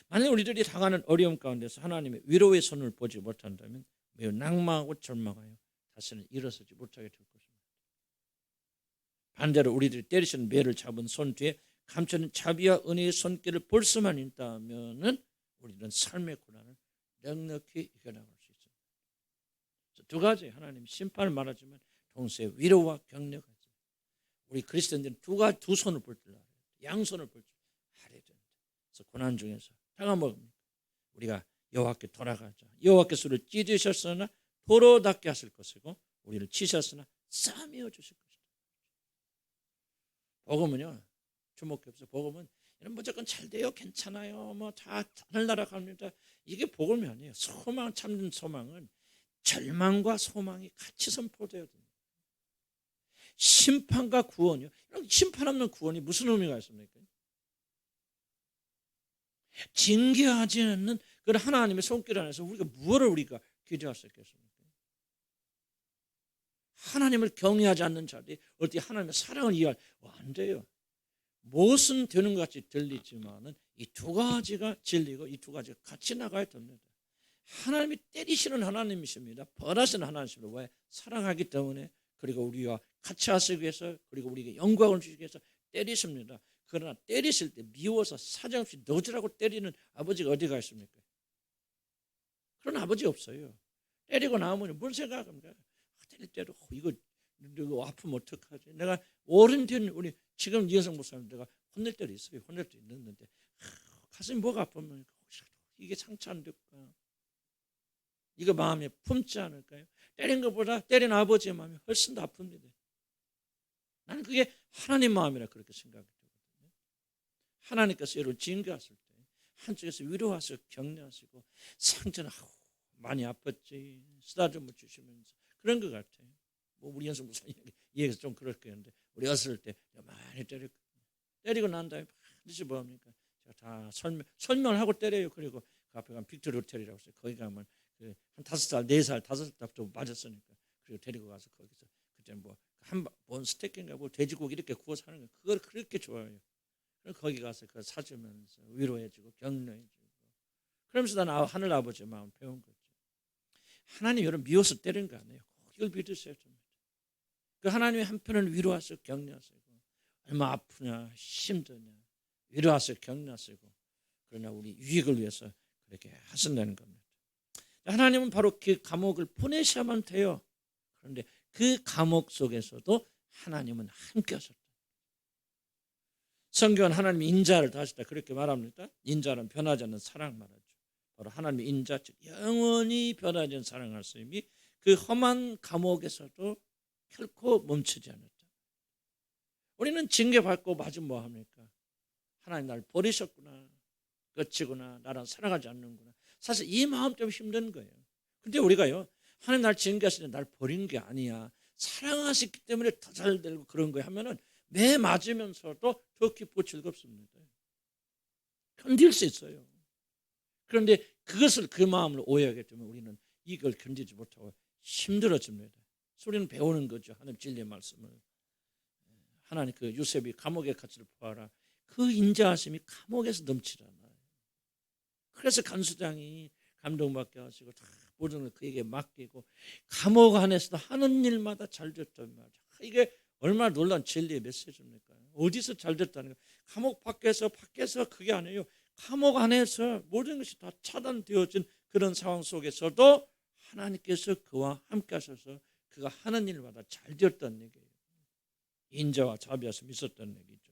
만약 우리들이 당하는 어려움 가운데서 하나님의 위로의 손을 보지 못한다면 매우 낭망하고 절망하여 다시는 일어서지 못하게 될 것입니다. 반대로 우리들이 때리시는 매를 잡은 손 뒤에 감춰진 자비와 은혜의 손길을 볼 수만 있다면 우리는 삶의 고난을 넉넉히 이겨나갈 수 있습니다. 두 가지 하나님 심판을 말하지만 동시에 위로와 격려가 있습니다. 우리 그리스도인들은 두 손을 볼 줄 알아요. 양손을 볼 줄 알아야 됩니다. 그래서 고난 중에서 당한 뭡니까? 우리가 여호와께 돌아가자. 여호와께서 우리를 찢으셨으나 도로 닿게 하실 것이고 우리를 치셨으나 싸매어 주실 것이다. 복음은요, 주목해보세요. 복음은 무조건 잘 돼요, 괜찮아요, 뭐 다 하늘나라 갑니다. 이게 복음이 아니에요. 참된 소망은 절망과 소망이 같이 선포되어야 됩니다. 심판과 구원이요. 심판 없는 구원이 무슨 의미가 있습니까? 징계하지 않는 그런 하나님의 손길 안에서 우리가 기대할 수 있겠습니까? 하나님을 경외하지 않는 자들이 어떻게 하나님의 사랑을 이해할 안 돼요. 무엇은 되는 것 같이 들리지만은 이 두 가지가 진리고 이 두 가지가 같이 나가야 됩니다. 하나님이 때리시는 하나님이십니다. 벌하시는 하나님이십니다. 왜? 사랑하기 때문에 그리고 우리와 같이 하시기 위해서 그리고 우리에게 영광을 주시기 위해서 때리십니다. 그러나 때리실 때 미워서 사정없이 너지라고 때리는 아버지가 어디가 있습니까? 그런 아버지 없어요. 때리고 나면 뭔 생각합니까? 때릴 때로 이거 아프면 어떡하지? 내가 오랜된 우리 지금 이현성 목사님 내가 혼낼 때도 있어요. 혼낼 때도 있는데 가슴이 뭐가 아프면 이게 상처 안 될까? 이거 마음에 품지 않을까요? 때린 것보다 때린 아버지의 마음이 훨씬 더 아픕니다. 나는 그게 하나님 마음이라 그렇게 생각이 되거든요. 하나님께서 여러분 징계하실 때 한쪽에서 위로하시고 격려하시고 상처는 많이 아팠지 쓰다듬어 주시면서 그런 것 같아요. 뭐 우리 연수 목사님 얘기해서 좀 그럴 거였는데 우리 어렸을 때 많이 때리고 난 다음에 반드시 뭐합니까? 제가 다 설명을 하고 때려요. 그리고 그 앞에 가면 빅토리 호텔이라고 했어요. 거기 가면 한 5살, 4살, 5살 때부터 맞았으니까 그리고 데리고 가서 거기서 그때 뭔 스테이크인가 뭐 돼지고기 이렇게 구워서 하는 거 그걸 그렇게 좋아해요. 그래서 거기 가서 그걸 사주면서 위로해주고 격려해주고 그러면서 나는 하늘 아버지의 마음 배운 거죠. 하나님 여러분 미워서 때리는 거 아니에요. 이걸 믿으셔야 됩니다. 그 하나님의 한편을 위로하시고 격려하시고 얼마 아프냐 힘드냐 위로하시고 격려하시고 그러나 우리 유익을 위해서 그렇게 하신다는 겁니다. 하나님은 바로 그 감옥을 보내셔야만 돼요. 그런데 그 감옥 속에서도 하나님은 함께 하셨다. 성경은 하나님이 인자를 다하셨다 그렇게 말합니다. 인자는 변하지 않는 사랑 말하죠. 바로 하나님의 인자, 영원히 변하지 않는 사랑할 수 있음이 그 험한 감옥에서도 결코 멈추지 않았다. 우리는 징계받고 맞으면 뭐합니까? 하나님 나를 버리셨구나, 끝이구나, 나랑 사랑하지 않는구나. 사실 이 마음 때문에 힘든 거예요. 근데 우리가요, 하나님 날 징계하시는데 날 버린 게 아니야, 사랑하셨기 때문에 더 잘 되고 그런 거예요 하면은 매 맞으면서도 더 기쁘고 즐겁습니다. 견딜 수 있어요. 그런데 그것을 그 마음을 오해하기 때문에 우리는 이걸 견디지 못하고 힘들어집니다. 우리는 배우는 거죠. 하나님 진리의 말씀을. 하나님 그 요셉이 감옥에 갇힐 보아라. 그 인자하심이 감옥에서 넘치잖아요. 그래서 간수장이 감동받게 하시고 다 모든 걸 그에게 맡기고 감옥 안에서도 하는 일마다 잘 됐단 말이죠. 이게 얼마나 놀라운 진리의 메시지입니까? 어디서 잘 됐다는 거예요? 감옥 밖에서 그게 아니에요. 감옥 안에서 모든 것이 다 차단되어진 그런 상황 속에서도 하나님께서 그와 함께 하셔서 그가 하는 일마다 잘 되었다는 얘기예요. 인자와 자비하심이 있었다는 얘기죠.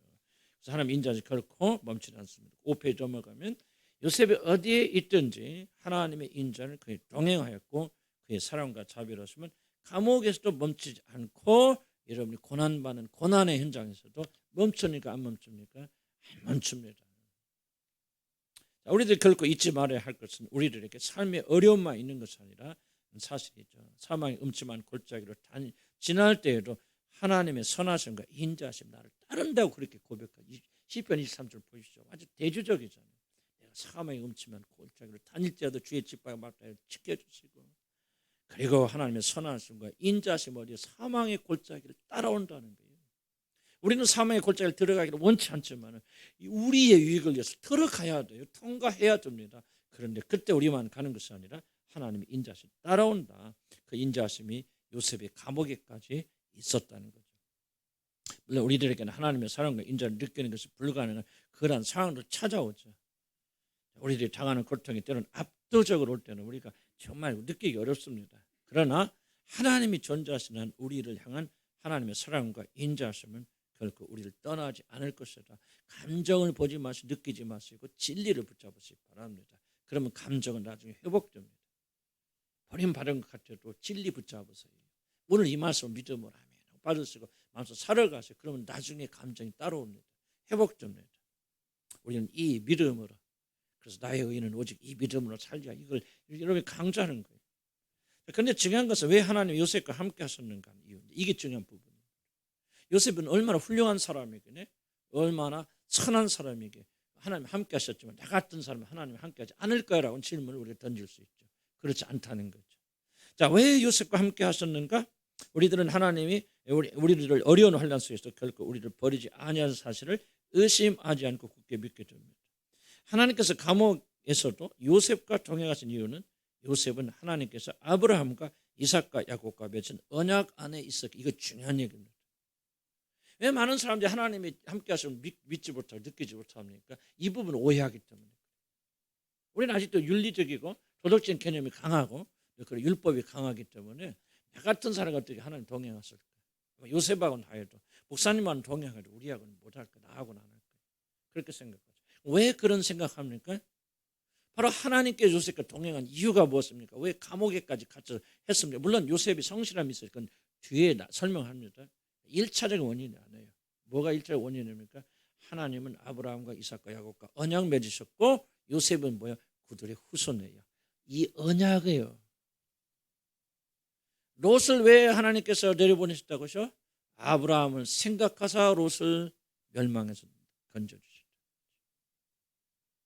그래서 하나님 인자는 결코 멈추지 않습니다. 5페이지 넘어가면 요셉이 어디에 있든지 하나님의 인자는 그에 동행하였고 그의 사랑과 자비하심은 감옥에서도 멈추지 않고 여러분이 고난받는 고난의 현장에서도 멈춥니까? 안 멈춥니까? 안 멈춥니다. 우리들이 결코 잊지 말아야 할 것은 우리들에게 삶의 어려움만 있는 것이 아니라 사실이죠. 사망의 음침한 골짜기로 지날 때에도 하나님의 선하심과 인자하심 나를 따른다고 그렇게 고백하죠. 시편 23절 보시죠. 아주 대조적이잖아요. 내가 사망의 음침한 골짜기로 다닐지라도 주의 깃발과 막다를 지켜주시고 그리고 하나님의 선하심과 인자하심 어디에 사망의 골짜기를 따라온다는 거예요. 우리는 사망의 골짜기를 들어가기를 원치 않지만 우리의 유익을 위해서 들어가야 돼요. 통과해야 됩니다. 그런데 그때 우리만 가는 것이 아니라 하나님의 인자하심이 따라온다. 그 인자하심이 요셉의 감옥에까지 있었다는 거죠. 물론 우리들에게는 하나님의 사랑과 인자를 느끼는 것이 불가능한 그러한 상황도 찾아오죠. 우리들이 당하는 고통이 때로는 압도적으로 올 때는 우리가 정말 느끼기 어렵습니다. 그러나 하나님이 존재하시는 우리를 향한 하나님의 사랑과 인자하심은 결코 우리를 떠나지 않을 것이다. 감정을 보지 마시고 느끼지 마시고 진리를 붙잡으시기 바랍니다. 그러면 감정은 나중에 회복됩니다. 버림받은 것 같아도 진리 붙잡으세요. 오늘 이 말씀 믿음으로 하면 받으시고 마음속 살아가세요. 그러면 나중에 감정이 따라옵니다. 회복됩니다. 우리는 이 믿음으로 그래서 나의 의인은 오직 이 믿음으로 살리라. 이걸 여러분이 강조하는 거예요. 그런데 중요한 것은 왜 하나님이 요셉과 함께 하셨는가 하는 이유인데 이게 중요한 부분이에요. 요셉은 얼마나 훌륭한 사람이기에 얼마나 선한 사람이기에 하나님 함께 하셨지만 나 같은 사람은 하나님 함께 하지 않을 거라고 질문을 우리가 던질 수 있죠. 그렇지 않다는 거죠. 자, 왜 요셉과 함께 하셨는가? 우리들은 하나님이 우리들을 어려운 환난 속에서 결코 우리를 버리지 아니하는 사실을 의심하지 않고 굳게 믿게 됩니다. 하나님께서 감옥에서도 요셉과 동행하신 이유는 요셉은 하나님께서 아브라함과 이삭과 야곱과 맺은 언약 안에 있었기 이거 중요한 얘기입니다. 왜 많은 사람들이 하나님이 함께 하시면 믿지 못하고 느끼지 못합니까? 이 부분을 오해하기 때문에. 우리는 아직도 윤리적이고 도덕적인 개념이 강하고 그리고 율법이 강하기 때문에 나 같은 사람과 어떻게 하나님 동행하실까? 요셉하고는 하여도 목사님하고는 동행하도 우리하고는 못할 거 나하고는 안 할 거예요. 그렇게 생각하죠. 왜 그런 생각합니까? 바로 하나님께 요셉과 동행한 이유가 무엇입니까? 왜 감옥에까지 갇혀 했습니까? 물론 요셉이 성실함이 있어요. 그건 뒤에 설명합니다. 1차적인 원인이 아니에요. 뭐가 1차적 원인입니까? 하나님은 아브라함과 이삭과 야곱과 언약 맺으셨고 요셉은 뭐야? 그들의 후손이에요. 이 언약이에요. 롯을 왜 하나님께서 내려보내셨다고요? 아브라함을 생각하사 롯을 멸망해서 건져주셨다.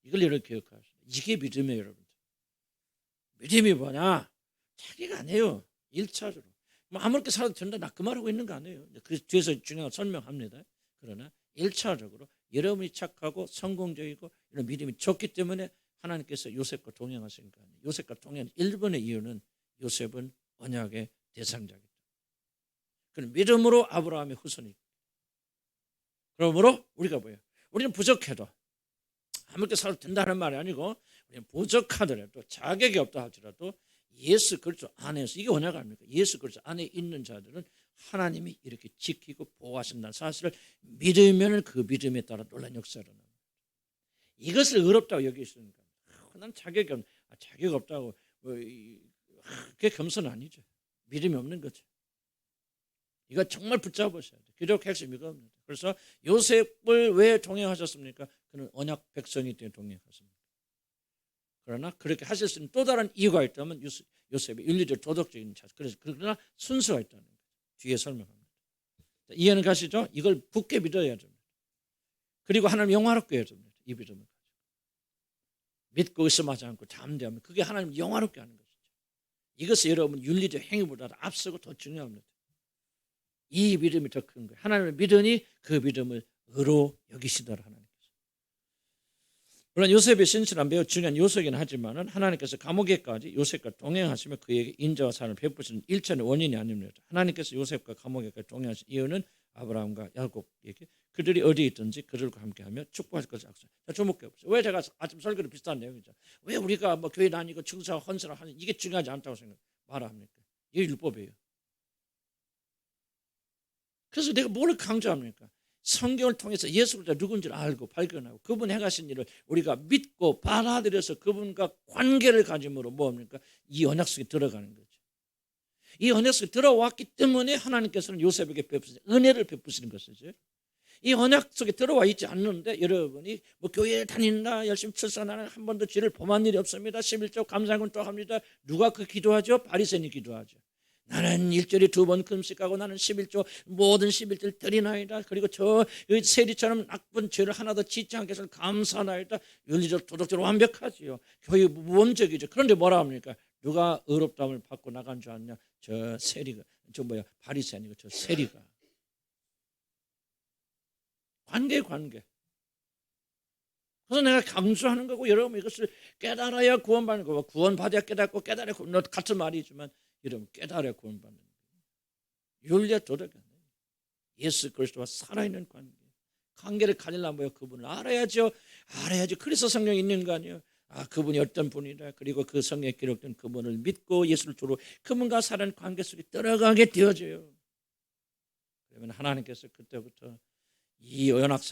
이걸 여러분 기억하세요. 이게 믿음이에요, 여러분. 믿음이 뭐냐? 자기가 아니에요. 1차적으로. 뭐 아무렇게 살아도 된다. 나 그 말하고 있는 거 아니에요. 그래서 뒤에서 중요한 거 설명합니다. 그러나 1차적으로 여러분이 착하고 성공적이고 이런 믿음이 좋기 때문에 하나님께서 요셉과 동행하신 거 아니에요. 요셉과 동행한 1번의 이유는 요셉은 언약의 대상자이기 때문에. 그럼 믿음으로 아브라함의 후손이. 그러므로 우리가 뭐예요? 우리는 부족해도 아무렇게 살아도 된다는 말이 아니고 우리는 부족하더라도 자격이 없다 할지라도 예수 그리스도 안에서 이게 언약 아닙니까? 예수 그리스도 안에 있는 자들은 하나님이 이렇게 지키고 보호하신다는 사실을 믿으면 그 믿음에 따라 놀라운 역사를 합니다. 이것을 의롭다고 여기시니까 난 자격이 없다고 그게 겸손 아니죠. 믿음이 없는 거죠. 이거 정말 붙잡으셔야 돼요. 기독 핵심 이겁니다. 그래서 요셉을 왜 동행하셨습니까? 그는 언약 백성이 때문에 동행하셨습니다. 그러나 그렇게 하실 수 있는 또 다른 이유가 있다면 요셉의 윤리적 도덕적인 자세. 그러나 순수가 있다는 거죠. 뒤에 설명합니다. 이해는 가시죠? 이걸 굳게 믿어야 됩니다. 그리고 하나님 영화롭게 해야 됩니다. 이 믿음을 가지고. 믿고 의심하지 않고 담대하면 그게 하나님 영화롭게 하는 것이죠. 이것이 여러분 윤리적 행위보다 앞서고 더 중요합니다. 이 믿음이 더 큰 거예요. 하나님을 믿으니 그 믿음을 의로 여기시더라 하나님께서. 물론 요셉의 신실한 매우 중요한 요소이긴 하지만 하나님께서 감옥에까지 요셉과 동행하시며 그에게 인자와 사랑을 베푸시는 일천의 원인이 아닙니다. 하나님께서 요셉과 감옥에까지 동행하신 이유는 아브라함과 야곱에게 그들이 어디에 있든지 그들과 함께하며 축복할 것을 약속. 자, 주목해 보세요. 왜 제가 아침 설교로 비슷한 내용이죠. 왜 우리가 뭐 교회 다니고 증사와 헌신을 하는 이게 중요하지 않다고 말합니까? 이게 율법이에요. 그래서 내가 뭘 강조합니까? 성경을 통해서 예수 그리스도가 누군지를 알고 발견하고 그분 행하신 일을 우리가 믿고 받아들여서 그분과 관계를 가짐으로 뭡니까? 이 언약 속에 들어가는 거죠. 이 언약 속에 들어왔기 때문에 하나님께서는 요셉에게 베푸시는 은혜를 베푸시는 것이죠. 이 언약 속에 들어와 있지 않는데 여러분이 뭐 교회에 다닌다 열심히 출산하는 한 번도 죄를 범한 일이 없습니다. 11조 감사금 또 합니다. 누가 그 기도하죠? 바리새인이 기도하죠. 나는 일주일에 2번 금식하고 나는 11조 모든 11조를 드리나이다. 그리고 저 세리처럼 나쁜 죄를 하나도 짓지 않게 해서 감사나이다. 윤리적 도덕적으로 완벽하지요. 교회 무원적이죠. 그런데 뭐라 합니까? 누가 의롭다함을 받고 나간 줄 아냐? 저 세리가 바리새인이고 저 세리가. 관계. 그래서 내가 강조하는 거고 여러분 이것을 깨달아야 구원받는 거고 구원받아야 깨닫고 깨달아야 구원 같은 말이지만 여러분 깨달아야 구원받는 거예요. 윤리와 도덕이 아니에요. 예수 그리스도와 살아있는 관계를 가지려면 그분을 알아야죠. 그래서 성령이 있는 거 아니에요. 그분이 어떤 분이다. 그리고 그 성경에 기록된 그분을 믿고 예수를 주로 그분과 살아있는 관계 속에 들어가게 되어져요. 그러면 하나님께서 그때부터 이 언약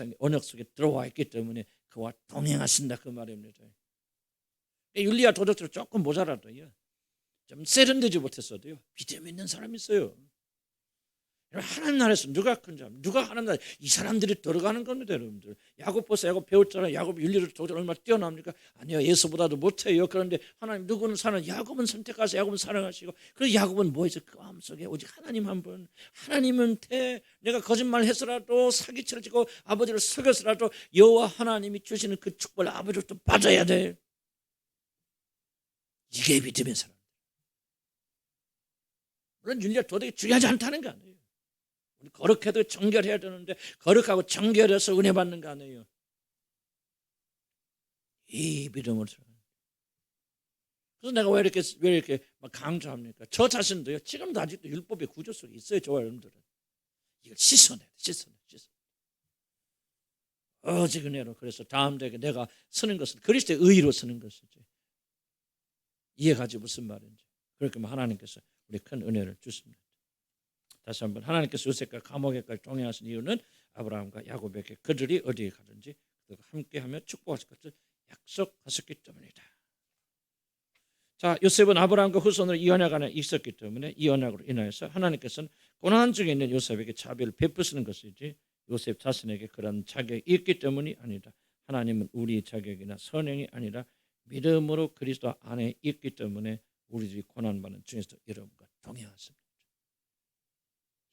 속에 들어와 있기 때문에 그와 동행하신다 그 말입니다. 윤리와 도덕적으로 조금 모자라도요. 좀 세련되지 못했어도요. 믿음 있는 사람이 있어요. 하나님 나라에서 누가 큰지 누가 하나님 나라에 이 사람들이 들어가는 겁니다. 여러분들 야곱보서 야곱 배웠잖아요. 야곱 윤리를 도덕 얼마나 뛰어납니까? 아니요. 예수보다도 못해요. 그런데 하나님 누구는 야곱은 선택하셔서 야곱은 사랑하시고 그래서 야곱은 뭐였어요? 그 마음속에 오직 하나님 한 분 하나님한테 내가 거짓말했으라도 사기치를 치고 아버지를 속였으라도 여호와 하나님이 주시는 그 축복을 아버지로부터 받아야 돼. 이게 믿음의 사람. 물론 윤리와 도덕이 중요하지 않다는 거 아니에요. 우리 거룩해도 정결해야 되는데 거룩하고 정결해서 은혜 받는 거 아니에요. 이 믿음으로. 그래서 내가 왜 이렇게 막 강조합니까? 저 자신도요. 지금도 아직도 율법의 구조 속에 있어요. 저와 여러분들은. 이걸 씻어내야 돼. 오직 은혜로. 그래서 다음 대에 내가 쓰는 것은 그리스도의 의로 쓰는 것이지. 이해가지 무슨 말인지. 그렇게 하나님께서 우리 큰 은혜를 주십니다. 다시 한번 하나님께서 요셉과 감옥에까지 동행하신 이유는 아브라함과 야곱에게 그들이 어디에 가든지 그들과 함께하며 축복하실 것을 약속하셨기 때문이다. 자, 요셉은 아브라함과 후손으로 이 언약 안에 있었기 때문에 이 언약으로 인하여서 하나님께서는 고난 중에 있는 요셉에게 자비를 베푸시는 것이지 요셉 자신에게 그런 자격이 있기 때문이 아니다. 하나님은 우리 자격이나 선행이 아니라 믿음으로 그리스도 안에 있기 때문에 우리들이 고난받는 중에서 여러분과 동행하십니다.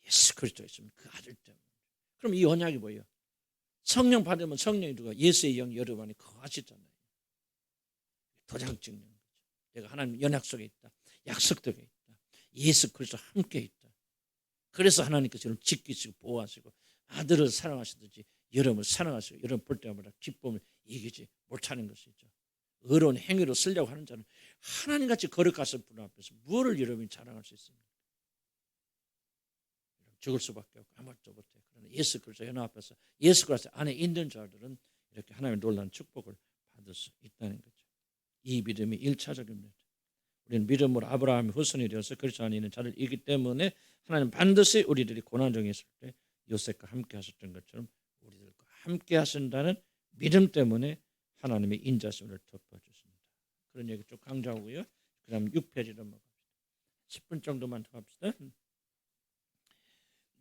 예수 그리스도가 있으면 그 아들 때문에. 그럼 이 언약이 뭐예요? 성령 받으면 성령이 누가 예수의 영 여러분 안에 거하시잖아요. 도장 찍는 거죠. 내가 하나님 연약 속에 있다. 약속되게 있다. 예수 그리스도 함께 있다. 그래서 하나님께서 여러분 지키시고 보호하시고 아들을 사랑하시듯이 여러분을 사랑하시고 여러분 볼 때마다 기쁨을 이기지 못하는 것이죠. 의로운 행위로 쓰려고 하는 자는 하나님같이 거룩하신 분 앞에서 무엇을 여러분이 자랑할 수 있습니까? 죽을 수밖에 없고 아무것도 못해. 그러나 예수 그리스도 연합 앞에서 예수 그리스도 안에 있는 자들은 이렇게 하나님의 놀라운 축복을 받을 수 있다는 거죠. 이 믿음이 1차적입니다. 우리는 믿음으로 아브라함의 후손이 되어서 그리스도 안에 있는 자들이기 때문에 하나님 반드시 우리들이 고난 중에 있을 때 요셉과 함께 하셨던 것처럼 우리들과 함께 하신다는 믿음 때문에 하나님의 인자심을 덮어주십니다. 그런 얘기 쭉 강조하고요. 그 다음 6페이지로 넘어갑시다. 10분 정도만 더 합시다.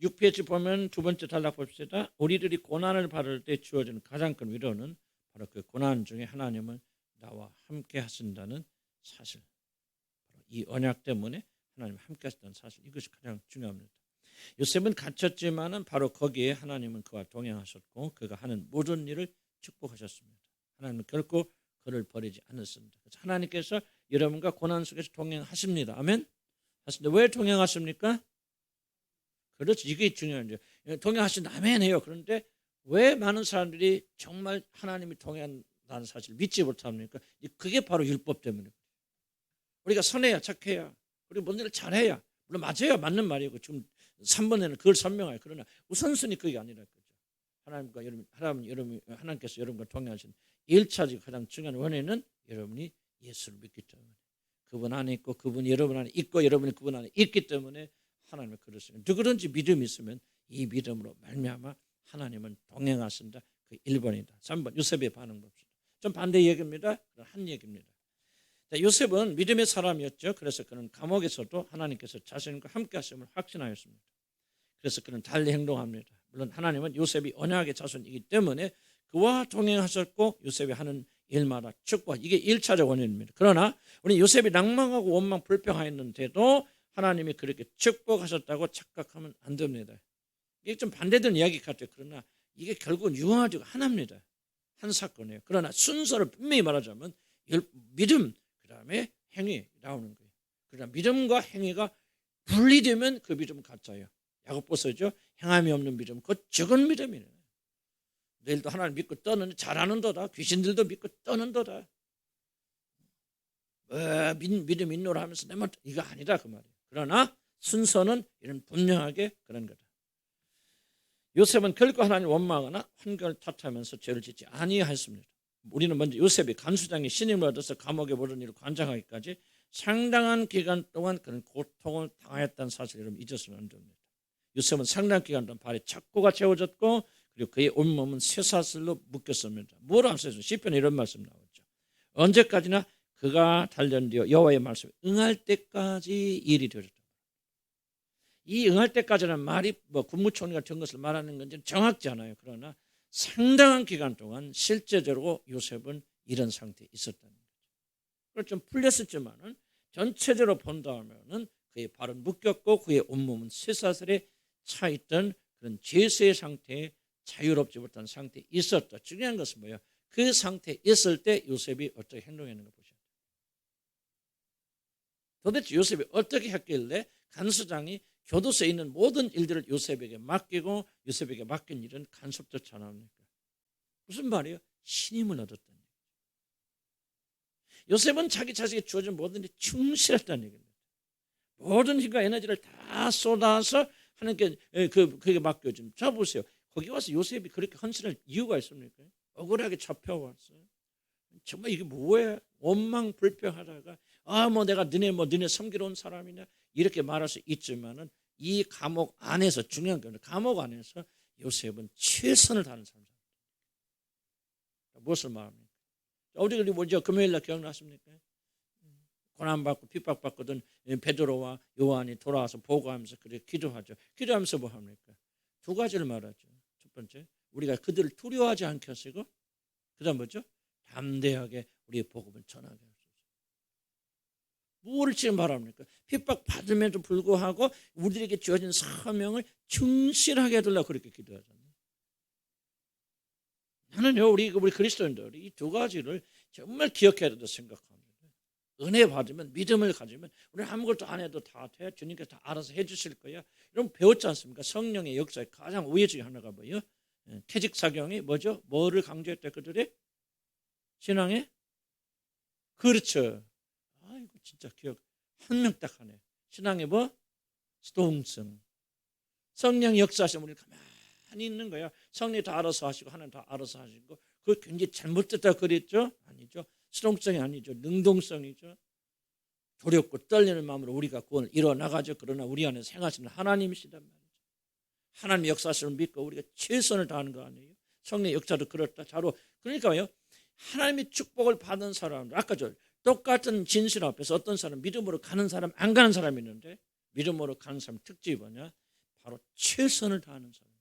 6페이지 보면 두 번째 단락 봅시다. 우리들이 고난을 받을 때 주어지는 가장 큰 위로는 바로 그 고난 중에 하나님은 나와 함께 하신다는 사실. 바로 이 언약 때문에 하나님 함께 하신다는 사실. 이것이 가장 중요합니다. 요셉은 갇혔지만은 바로 거기에 하나님은 그와 동행하셨고 그가 하는 모든 일을 축복하셨습니다. 하나님은 결코 그를 버리지 않았습니다. 그래서 하나님께서 여러분과 고난 속에서 동행하십니다. 아멘. 하시는데 왜 동행하십니까? 그렇지, 이게 중요한죠. 동행하신다, 아멘 해요. 그런데 왜 많은 사람들이 정말 하나님이 동행한다는 사실을 믿지 못합니까? 그게 바로 율법 때문이에요. 우리가 선해야 착해야 그리고 뭔 일을 잘해야 물론 맞아요, 맞는 말이고 지금 3번에는 그걸 설명해요. 그러나 우선순위 그게 아니라 거죠. 하나님께서 여러분과 동행하신 1차적 가장 중요한 원인은 여러분이 예수를 믿기 때문에, 그분 안에 있고 그분이 여러분 안에 있고 여러분이 그분 안에 있기 때문에 하나님을 그러시는, 누구든지 믿음이 있으면 이 믿음으로 말미암아 하나님은 동행하신다. 그 1번이다. 3번 요셉의 반응 봅시다. 좀 반대 얘기입니다. 한 얘기입니다. 요셉은 믿음의 사람이었죠. 그래서 그는 감옥에서도 하나님께서 자신과 함께 하심을 확신하였습니다. 그래서 그는 달리 행동합니다. 물론 하나님은 요셉이 언약의 자손이기 때문에 그와 동행하셨고 요셉이 하는 일마다 축복, 이게 1차적 원인입니다. 그러나 우리 요셉이 낭망하고 원망 불평하였는데도 하나님이 그렇게 축복하셨다고 착각하면 안 됩니다. 이게 좀 반대되는 이야기 같아요. 그러나 이게 결국은 유화지가 하나입니다. 한 사건이에요. 그러나 순서를 분명히 말하자면 믿음, 그 다음에 행위 나오는 거예요. 그러나 믿음과 행위가 분리되면 그 믿음은 가짜예요. 야고보서죠. 행함이 없는 믿음, 그것 적은 믿음이에요. 내일도 하나님 믿고 떠는 잘하는도다. 귀신들도 믿고 떠는도다. 믿음 있노라 하면서 내 말 이거 아니다 그 말이에요. 그러나 순서는 이런 분명하게 그런 거다. 요셉은 결코 하나님 원망하거나 환경을 탓하면서 죄를 짓지 아니하였습니다. 우리는 먼저 요셉이 간수장의 신임을 얻어서 감옥에 모든 일을 관장하기까지 상당한 기간 동안 그런 고통을 당하였다는 사실을 여러분 잊어서는 안 됩니다. 요셉은 상당한 기간 동안 발에 착고가 채워졌고 그리고 그의 온몸은 쇠사슬로 묶였습니다. 뭐라 하면서 시편에 이런 말씀 나오죠. 언제까지나 그가 단련되어 여호와의 말씀에 응할 때까지 일이 되어졌다. 이 응할 때까지는 말이 국무총리 같은 것을 말하는 건지 정확지 않아요. 그러나 상당한 기간 동안 실제적으로 요셉은 이런 상태에 있었다는 거죠. 그걸 좀 풀렸었지만은 전체적으로 본다면은 그의 발은 묶였고 그의 온몸은 쇠사슬에 차 있던 그런 죄수의 상태에 자유롭지 못한 상태에 있었다. 중요한 것은 뭐예요? 그 상태에 있을 때 요셉이 어떻게 행동했는가 보셔야 돼요. 도대체 요셉이 어떻게 했길래 간수장이 교도소에 있는 모든 일들을 요셉에게 맡기고 요셉에게 맡긴 일은 간섭조차 안 합니까? 무슨 말이에요? 신임을 얻었다는 얘기죠. 요셉은 자기 자식이 주어진 모든 일에 충실했다는 얘기입니다. 모든 힘과 에너지를 다 쏟아서 하나님께 그게 맡겨준. 자 보세요. 거기 와서 요셉이 그렇게 헌신할 이유가 있습니까? 억울하게 잡혀왔어요. 정말 이게 뭐야? 원망 불평하다가 내가 너네 섬기러 온 사람이냐 이렇게 말할 수 있지만은 이 감옥 안에서 중요한 건 감옥 안에서 요셉은 최선을 다하는 사람입니다. 무엇을 말합니까? 우리 먼저 금요일날 기억나십니까? 고난받고 핍박받거든 베드로와 요한이 돌아와서 보고하면서 그렇게 기도하죠. 기도하면서 뭐 합니까? 두 가지를 말하죠. 첫 번째, 우리가 그들을 두려워하지 않게 하시고, 그 다음 뭐죠? 담대하게 우리의 복음을 전하게 하소서. 무엇을 지금 말합니까? 핍박받음에도 불구하고 우리에게 주어진 사명을 충실하게 해달라고 그렇게 기도하잖아요. 나는요, 우리 그리스도인들이 이 두 가지를 정말 기억해야 된다고 생각합니다. 은혜 받으면, 믿음을 가지면 우리는 아무것도 안 해도 다 돼. 주님께서 다 알아서 해주실 거야. 이런 배웠지 않습니까? 성령의 역사의 가장 우회 중에 하나가 뭐예요? 퇴직사경이 뭐죠? 뭐를 강조했다 그들의? 신앙에? 그렇죠. 아이고 진짜 기억 한 명 딱 하네. 신앙의 뭐? 수동성. 성령 역사하시면 우리 가만히 있는 거야. 성령이 다 알아서 하시고 하나님 다 알아서 하시고 그거 굉장히 잘못됐다 그랬죠? 아니죠. 수동성이 아니죠. 능동성이죠. 두렵고 떨리는 마음으로 우리가 구원을 이뤄나가죠. 그러나 우리 안에 생하시는 하나님이시단 말이죠. 하나님 역사를 믿고 우리가 최선을 다하는 거 아니에요? 성령 역사도 그렇다. 그러니까요. 하나님의 축복을 받은 사람들, 아까 똑같은 진실 앞에서 어떤 사람, 믿음으로 가는 사람, 안 가는 사람이 있는데 믿음으로 가는 사람 특징이 뭐냐? 바로 최선을 다하는 사람.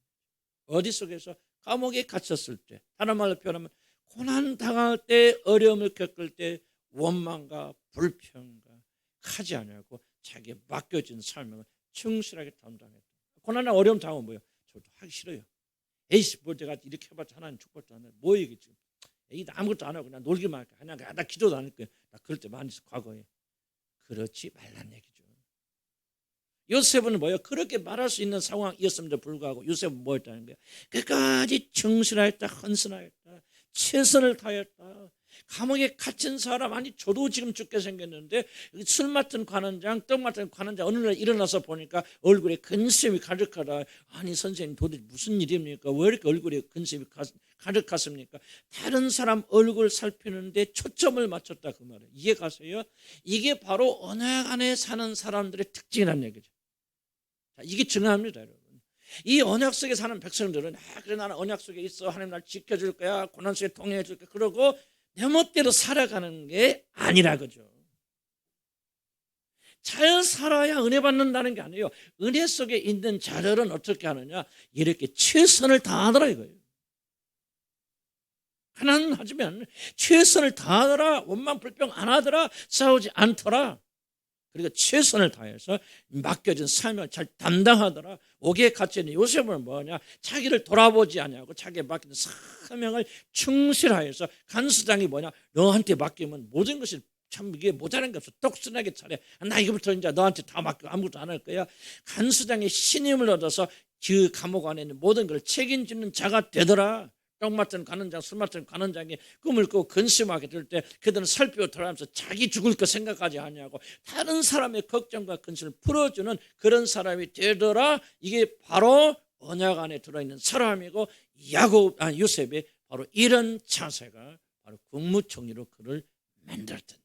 어디 속에서? 감옥에 갇혔을 때, 다른 말로 표현하면 고난 당할 때, 어려움을 겪을 때 원망과 불평과 하지 않냐고 자기에 맡겨진 사명을 충실하게 담당했다. 고난이나 어려움 당하면 뭐예요? 저도 하기 싫어요. 에이씨, 뭘 내가 이렇게 해봤자 하나님 축복도 안 해. 뭐 이게 지금? 이 아무것도 안 하고 그냥 놀기만 할까? 그냥 나 기도도 안 할거야. 나 그럴 때 많이 있어, 과거에. 그렇지 말란 얘기죠. 요셉은 뭐예요? 그렇게 말할 수 있는 상황이었음에도 불구하고 요셉은 뭐였다는 거예요? 끝까지 충실하였다, 헌신하였다, 최선을 다했다. 감옥에 갇힌 사람, 아니 저도 지금 죽게 생겼는데 술 맡은 관원장, 떡 맡은 관원장 어느 날 일어나서 보니까 얼굴에 근심이 가득하다. 아니 선생님 도대체 무슨 일입니까? 왜 이렇게 얼굴에 근심이 가득하십니까? 다른 사람 얼굴 살피는데 초점을 맞췄다, 그 말이에요. 이해 가세요? 이게 바로 언약 안에 사는 사람들의 특징이라는 얘기죠. 자, 이게 중요합니다, 여러분. 이 언약 속에 사는 백성들은 그래 나는 언약 속에 있어, 하나님 날 지켜줄 거야, 고난 속에 통해해 줄 거야, 그러고 내 멋대로 살아가는 게 아니라 그죠. 잘 살아야 은혜 받는다는 게 아니에요. 은혜 속에 있는 자들은 어떻게 하느냐, 이렇게 최선을 다하더라 이거예요. 하나님 하지만 최선을 다하더라, 원망 불평 안 하더라, 싸우지 않더라. 그리고 최선을 다해서 맡겨진 사명을 잘 담당하더라. 옥에 갇혀있는 요셉은 뭐냐, 자기를 돌아보지 않냐고 자기에 맡긴 사명을 충실하여서 간수장이 뭐냐, 너한테 맡기면 모든 것이 참 이게 모자란 게 없어, 똑순하게 차려. 나 이거부터 이제 너한테 다 맡겨, 아무것도 안 할 거야. 간수장의 신임을 얻어서 그 감옥 안에 있는 모든 걸 책임지는 자가 되더라. 떡 맡은 관원장, 술 맡은 관원장이 꿈을 꾸고 근심하게 될 때 그들은 살피고 돌아가면서 자기 죽을 거 생각하지 않냐고 다른 사람의 걱정과 근심을 풀어주는 그런 사람이 되더라. 이게 바로 언약 안에 들어있는 사람이고, 요셉의 바로 이런 자세가 바로 국무총리로 그를 만들었던 얘기입니다.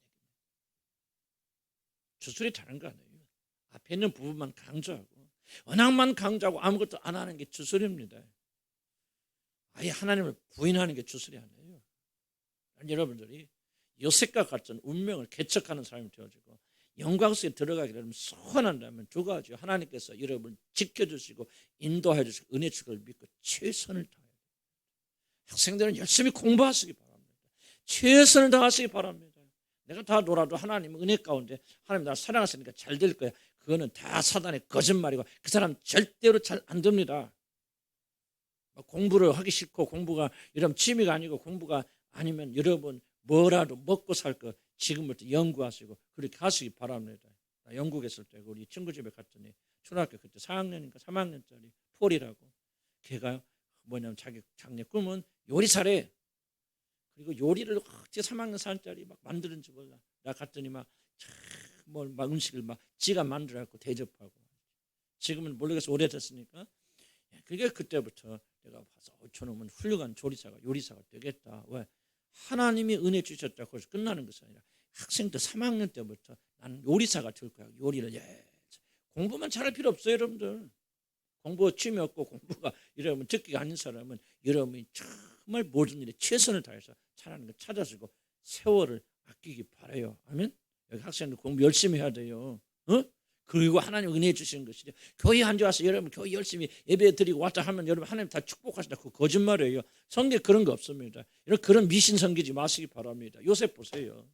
주술이 다른 거 아니에요. 앞에 있는 부분만 강조하고 언약만 강조하고 아무것도 안 하는 게 주술입니다. 아예 하나님을 부인하는 게 주술이 아니에요. 여러분들이 요셉과 같은 운명을 개척하는 사람이 되어지고 영광 속에 들어가게 되면 소원한다면 두 가지, 하나님께서 여러분을 지켜주시고 인도해 주시고 은혜 주실 걸 믿고 최선을 다해요. 학생들은 열심히 공부하시기 바랍니다. 최선을 다하시기 바랍니다. 내가 다 놀아도 하나님 은혜 가운데 하나님 나를 사랑하시니까 잘 될 거야. 그거는 다 사단의 거짓말이고 그 사람 절대로 잘 안 됩니다. 공부를 하기 싫고 공부가 이런 취미가 아니고 공부가 아니면 여러분 뭐라도 먹고 살 거 지금부터 연구하시고 그렇게 하시기 바랍니다. 나 영국에 있을 때 우리 친구 집에 갔더니 초등학교 그때 4학년인가 3학년짜리 폴이라고, 걔가 뭐냐면 자기 장래 꿈은 요리사래. 그리고 요리를 어떻게 3학년 4학년짜리 막 만드는지 몰라. 나 갔더니 막 음식을 막 지가 만들어갖고 대접하고. 지금은 모르겠어, 오래됐으니까. 그게 그때부터 내가 봐서 저놈은 훌륭한 요리사가 되겠다. 왜? 하나님이 은혜 주셨다. 그래서 끝나는 것이 아니라 학생 때 3학년 때부터 나는 요리사가 될 거야. 요리를 공부만 잘할 필요 없어요, 여러분들. 공부 취미 없고 공부가 여러분 듣기가 아닌 사람은 여러분이 정말 모든 일에 최선을 다해서 잘하는 걸 찾아주고 세월을 아끼기 바라요. 아멘. 여기 학생들 공부 열심히 해야 돼요. 그리고 하나님 은혜 주시는 것이죠. 교회 앉아서 여러분 교회 열심히 예배 드리고 왔다 하면 여러분 하나님 다 축복하신다. 그거 거짓말이에요. 성경에 그런 거 없습니다. 여러분 그런 미신 섬기지 마시기 바랍니다. 요셉 보세요.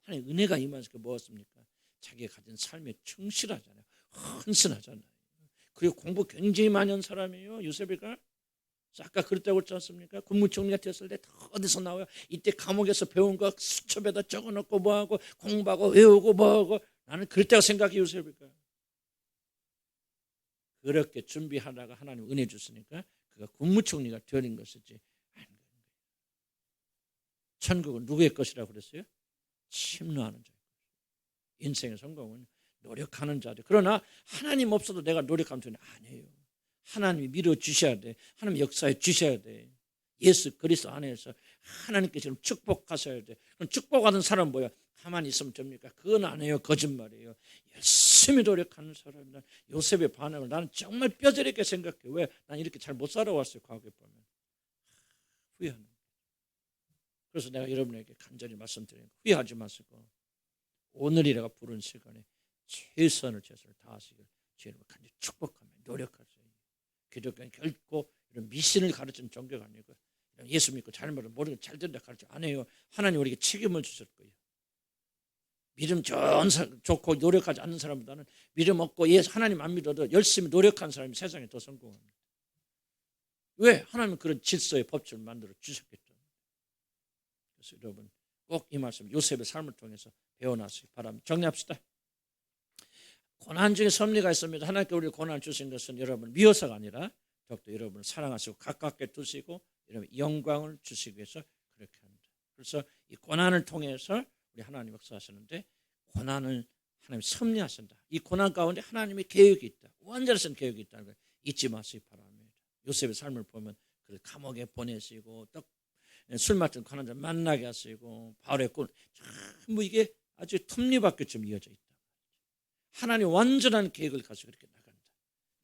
하나님 은혜가 임하니까 뭐였습니까? 자기가 가진 삶에 충실하잖아요. 헌신하잖아요. 그리고 공부 굉장히 많이 한 사람이에요. 요셉이가. 아까 그랬다고 그랬지 않습니까? 국무총리가 됐을 때 어디서 나와요? 이때 감옥에서 배운 거 수첩에다 적어놓고 뭐하고 공부하고 외우고 뭐하고. 나는 그랬다고 생각해. 요셉이가 그렇게 준비하다가 하나님 은혜 주시니까 그가 국무총리가 되는 것이지. 천국은 누구의 것이라고 그랬어요? 침노하는 자예요. 인생의 성공은 노력하는 자들. 그러나 하나님 없어도 내가 노력하면 되는 아니에요. 하나님이 밀어주셔야 돼. 하나님 역사해 주셔야 돼. 예수 그리스도 안에서 하나님께서 축복하셔야 돼. 그럼 축복하는 사람은 뭐야? 가만히 있으면 됩니까? 그건 아니에요. 거짓말이에요. 열심히 노력하는 사람이다. 요셉의 반응을 나는 정말 뼈저리게 생각해. 왜? 난 이렇게 잘 못 살아왔어요. 과거에 보면. 후회하는 거예요. 그래서 내가 여러분에게 간절히 말씀드리는 거예요. 후회하지 마시고 오늘이라가 부른 시간에 최선을 다하시길 주님을 간절히 축복하며 노력하세요. 기독교는 결코 이런 미신을 가르치는 종교가 아니고 예수 믿고 잘 말하면 모르는 잘 된다 가르쳐 안 해요. 하나님 우리에게 책임을 주실 거예요. 믿음 좋고 노력하지 않는 사람보다는 믿음 없고 하나님 안 믿어도 열심히 노력한 사람이 세상에 더 성공합니다. 왜? 하나님은 그런 질서의 법칙을 만들어 주셨기 때문에. 그래서 여러분 꼭 이 말씀 요셉의 삶을 통해서 배워나시기 바랍니다. 정리합시다. 고난 중에 섭리가 있습니다. 하나님께 우리 고난을 주신 것은 여러분 미워서가 아니라 더욱더 여러분을 사랑하시고 가깝게 두시고 여러분 영광을 주시기 위해서 그렇게 합니다. 그래서 이 고난을 통해서 우리 하나님 역사하시는데 고난을 하나님이 섭리하신다. 이 고난 가운데 하나님의 계획이 있다. 완전하신 계획이 있다는 걸 잊지 마시기 바랍니다. 요셉의 삶을 보면 그를 감옥에 보내시고 또 술 맡은 고난자 만나게 하시고 바울의 꾼 전부 이게 아주 톱니바퀴 좀 이어져 있다. 하나님 완전한 계획을 가지고 이렇게 나간다.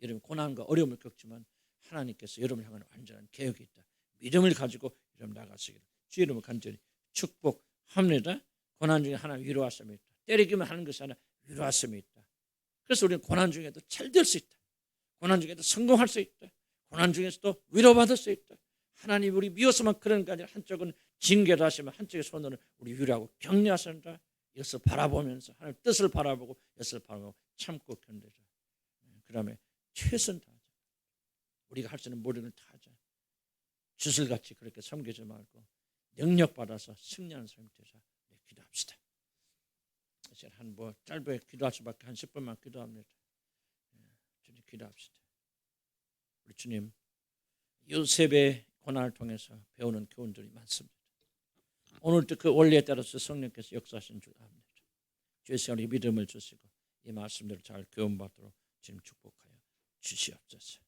여러분 고난과 어려움을 겪지만 하나님께서 여러분을 향한 완전한 계획이 있다. 믿음을 가지고 여러분 나가시기를 주의 이름으로 간절히 축복합니다. 고난 중에 하나님 위로하심이 있다. 때리기만 하는 것이 아니라 위로하심이 있다. 그래서 우리는 고난 중에도 잘 될 수 있다. 고난 중에도 성공할 수 있다. 고난 중에서도 위로받을 수 있다. 하나님 우리 미워서만 그런 게 아니라 한쪽은 징계를 하시면 한쪽의 손으로 우리 위로하고 격려하신다. 이것을 바라보면서 하나님 뜻을 바라보고 이것을 바라보고 참고 견디자. 그 다음에 최선 다하자. 우리가 할 수 있는 모든 걸 다하자. 주술같이 그렇게 섬기지 말고 능력받아서 승리하는 사람이 되자. 네, 기도합시다. 이제 짧게 기도할 수밖에 한 10분만 기도합니다. 주님 기도합시다. 우리 주님 요셉의 고난을 통해서 배우는 교훈들이 많습니다. 오늘도 그 원리에 따라서 성령께서 역사하신 줄 압니다. 주의 시간에 믿음을 주시고 이 말씀들을 잘 교훈받도록 지금 축복하여 주시옵소서.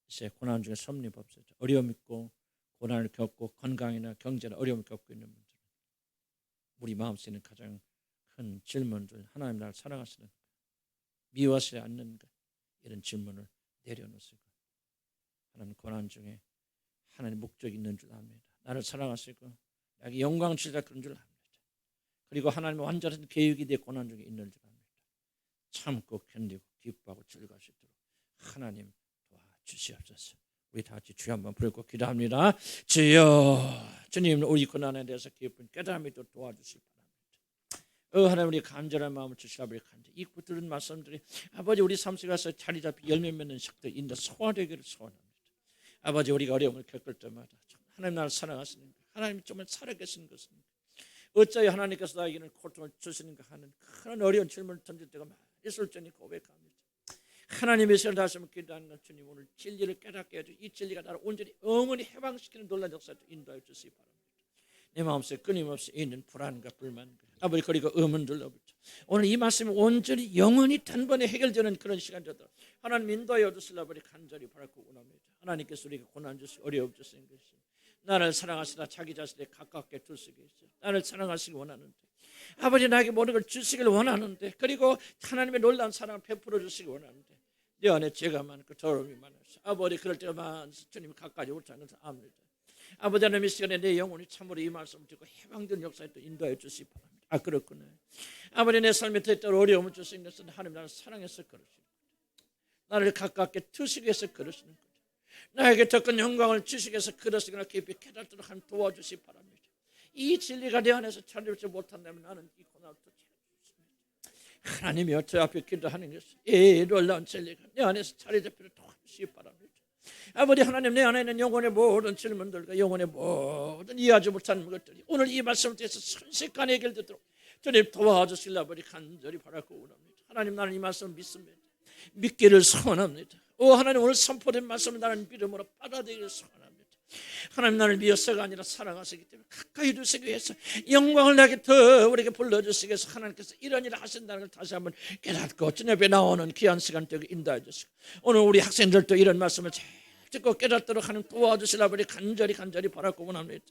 이제 고난 중에 섭리법소서. 어려움 있고 고난을 겪고 건강이나 경제나 어려움을 겪고 있는 분들은 우리 마음속에 있는 가장 큰 질문들 하나님 나를 사랑하시는 것 미워하지 않는가 이런 질문을 내려놓으시고 하나님 고난 중에 하나님 목적이 있는 줄 압니다. 나를 사랑하시고 나에게 영광을 주시다 그런 줄 압니다. 그리고 하나님의 완전한 계획이 내 고난 중에 있는 줄 압니다. 참고 견디고 기뻐하고 즐거울 수 있도록 하나님 도와주시옵소서. 우리 다 같이 주여 한번 부르고 기도합니다. 주여 주님 우리 고난에 대해서 깊은 깨달음이 또 도와주시기 바랍니다. 하나님 우리 간절한 마음을 주시라 우리 간절 이 들은 말씀들이 아버지 우리 삶 속에서 자리 잡히 열매 맺는 식들 인도 소화되기를 소원합니다. 아버지 우리가 어려움을 겪을 때마다 하나님 나를 사랑하시는가 하나님 정말 살아계시는 것입니다. 어찌하여 하나님께서 나에게는 고통을 주시는가 하는 큰 어려운 질문을 던질 때가 많이 있을 때니 고백합니다. 하나님의 시간을 다시 한번 기도하는 것 주님 오늘 진리를 깨닫게 해주고 이 진리가 나를 온전히 영원히 해방시키는 놀라운 역사를 인도하여 주시기 바랍니다. 내 마음속에 끊임없이 있는 불안과 불만 아버지 그리고 의문들로부터 오늘 이 말씀이 온전히 영원히 단번에 해결되는 그런 시간 되도록 하나님 인도하여 주시라 버리 간절히 바라고 원합니다. 하나님께서 우리가 고난 주시고 어려움 주시는 것이 나를 사랑하시다 자기 자신에 가깝게 두시기 위해서 나를 사랑하시기 원하는데 아버지 나에게 모든 걸 주시길 원하는데 그리고 하나님의 놀라운 사랑을 베풀어 주시기 원하는데 내 안에 죄가 많고 더러움이 많아서 아버지 그럴 때가 많아서 주님이 가까이 오지 않는 것을 압니다. 아버지 하나님 이 시간에 내 영혼이 참으로 이 말씀을 듣고 해방된 역사에 또 인도하여 주시기 바랍니다. 그렇구나. 아버지 내 삶에 때때로 어려움을 주시는 것은 하나님 나를 사랑해서 그러시는 거죠. 나를 가깝게 두시기 위해서 그러시는 거죠. 나에게 더 큰 영광을 주시기 위해서 그러시거나 깊이 깨닫도록 하나님 도와주시기 바랍니다. 이 진리가 내 안에서 찾아오지 못한다면 나는 이 고난을 또 찾아주십니다. 하나님이 저 앞에 기도하는 것이 이 놀라운 진리가 내 안에서 자리 잡히도록 도와주시기 바랍니다. 아버지 하나님 내 안에 있는 영혼의 모든 질문들과 영혼의 모든 이해하지 못하는 것들이 오늘 이 말씀을 통해서 순식간에 해결되도록 주님 도와주시려 아버지 간절히 바라고 원합니다. 하나님 나는 이 말씀을 믿습니다. 믿기를 소원합니다. 하나님 오늘 선포된 말씀을 나는 믿음으로 받아들이기를 소원합니다. 하나님 나를 미워서가 아니라 사랑하시기 때문에 가까이 두시기 위해서 영광을 나게 더 우리에게 불러주시기 위해서 하나님께서 이런 일을 하신다는 걸 다시 한번 깨닫고 주님 앞에 나오는 귀한 시간 되게 인도해 주시고 오늘 우리 학생들도 이런 말씀을 잘 듣고 깨닫도록 하는 도와주시라 우리 간절히 바라고 원합니다.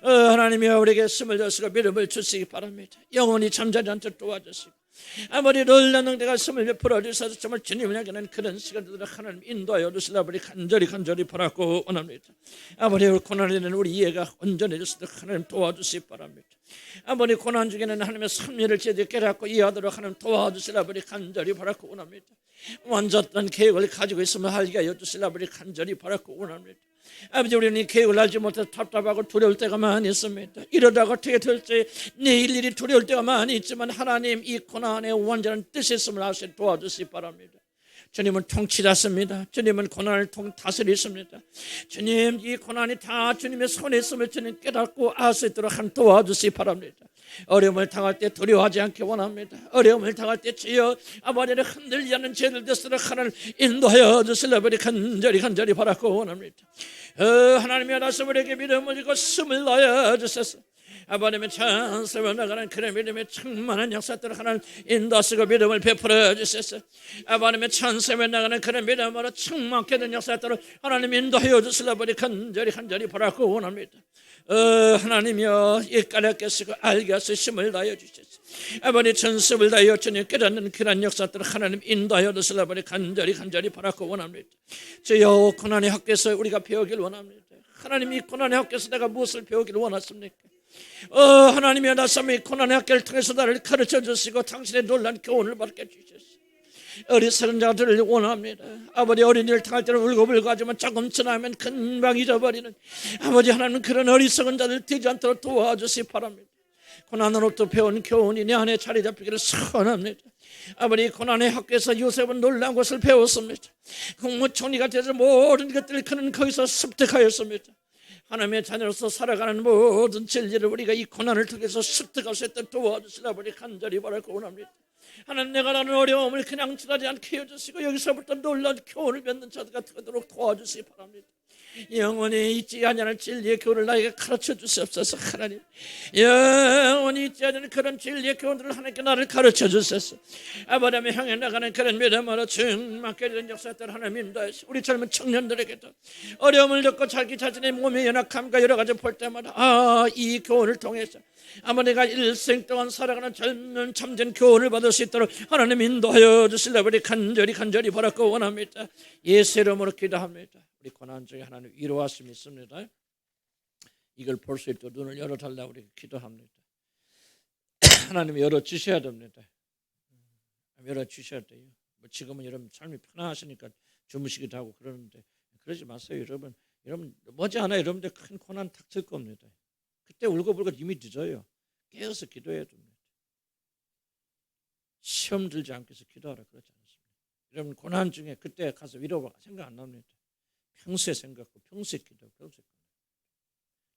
하나님이여 우리에게 힘을 주시고 믿음을 주시기 바랍니다. 영원히 잠자지 않도록 도와주시고 아버지 놀라운 능력과 힘을 베풀어 주셔서 정말 주님을 향하는 그런 시간들을 하나님 인도하여 주시라 우리 간절히 바라고 원합니다. 아버지 고난에 대한 우리 이해가 온전해지도록 하나님 도와주시기 바랍니다. 아버지 고난 중에는 하나님의 섭리를 제대로 깨닫고 이해하도록 하나님 도와주시라 우리 간절히 바라고 원합니다. 완전한 계획을 가지고 있으면 하게 하여 주시라 우리 간절히 바라고 원합니다. 아버지, 우리는 계획을 알지 못해서 답답하고 두려울 때가 많이 있습니다. 이러다가 어떻게 될지 내일 일이 두려울 때가 많이 있지만 하나님, 이 고난의 완전한 뜻이 있음을 아시 도와주시기 바랍니다. 주님은 통치자십니다. 주님은 고난을 다스리십니다. 주님, 이 고난이 다 주님의 손에 있음을 주님 깨닫고 알 수 있도록 한 도와주시기 바랍니다. 어려움을 당할 때 두려워하지 않기 원합니다. 어려움을 당할 때 주여 아버지를 흔들리지 않는 죄를 되도록 하나님 인도하여 주시려버리 간절히 바라고 원합니다. 하나님의 나서 우리에게 믿음을 주고 숨을 넣어 주셔서 아버님의 찬송을 나가는 그런 믿음의 충만한 역사들을 하나님 인도하시고 믿음을 베풀어 주셔서 아버님의 찬송을 나가는 그런 믿음으로 충만케 된 역사들을 하나님 인도하여 주시려버리 간절히 바라고 원합니다. 하나님이여, 이까지 깨시고 알게 하시고 힘을 다하여 주셔서 아버님 전습을 다하여 주님 깨닫는 그런 역사들을 하나님 인도하여 주시려버리 간절히 바라고 원합니다. 주여, 고난의 학교에서 우리가 배우길 원합니다. 하나님, 이 고난의 학교에서 내가 무엇을 배우길 원하십니까? 하나님이여, 나삼이 고난의 학교를 통해서 나를 가르쳐 주시고 당신의 놀란 교훈을 받게 주셨습니다. 어리석은 자들을 원합니다. 아버지, 어린이를 당할 때는 울고불고 하지만 조금 지나면 금방 잊어버리는 아버지 하나님, 그런 어리석은 자들 되지 않도록 도와주시기 바랍니다. 고난으로부터 배운 교훈이 내 안에 자리 잡히기를 소원합니다. 아버지, 고난의 학교에서 요셉은 놀라운 것을 배웠습니다. 국무총리가 돼서 모든 것들을 그는 거기서 습득하였습니다. 하나님의 자녀로서 살아가는 모든 진리를 우리가 이 고난을 통해서 습득할 수 있도록 도와주시라 버리 간절히 바라고 원합니다. 하나님, 내가 나는 어려움을 그냥 지나지 않게 해주시고 여기서부터 놀라운 교훈을 맺는 자들과 되도록 도와주시기 바랍니다. 영원히 잊지 아니하는 진리의 교훈을 나에게 가르쳐 주시옵소서. 하나님, 영원히 잊지 아니하는 그런 진리의 교훈들을 하나님께 나를 가르쳐 주셔서 아버님의 향해 나가는 그런 믿음으로 충만케 된 역사들 하나님 인도하시고 우리 젊은 청년들에게도 어려움을 겪고 자기 자신의 몸의 연약함과 여러 가지 볼 때마다 이 교훈을 통해서 아마 내가 일생 동안 살아가는 젊은 참된 교훈을 받을 수 있도록 하나님 인도하여 주시려고 간절히 바라고 원합니다. 예수 이름으로 기도합니다. 우리 고난 중에 하나님 위로하심이 있습니다. 이걸 볼 수 있도록 눈을 열어달라고 우리 기도합니다. 하나님 열어주셔야 됩니다. 열어주셔야 돼요. 지금은 여러분 삶이 편안하시니까 주무시기도 하고 그러는데 그러지 마세요. 여러분 머지않아 여러분들 큰 고난 닥칠 겁니다. 그때 울고불고 이미 늦어요. 깨어서 기도해야 됩니다. 시험 들지 않기 위해서 기도하라 그러지 않습니다. 여러분 고난 중에 그때 가서 위로 생각 안 납니다. 평소에 생각하고 평소에 기도하고 평소에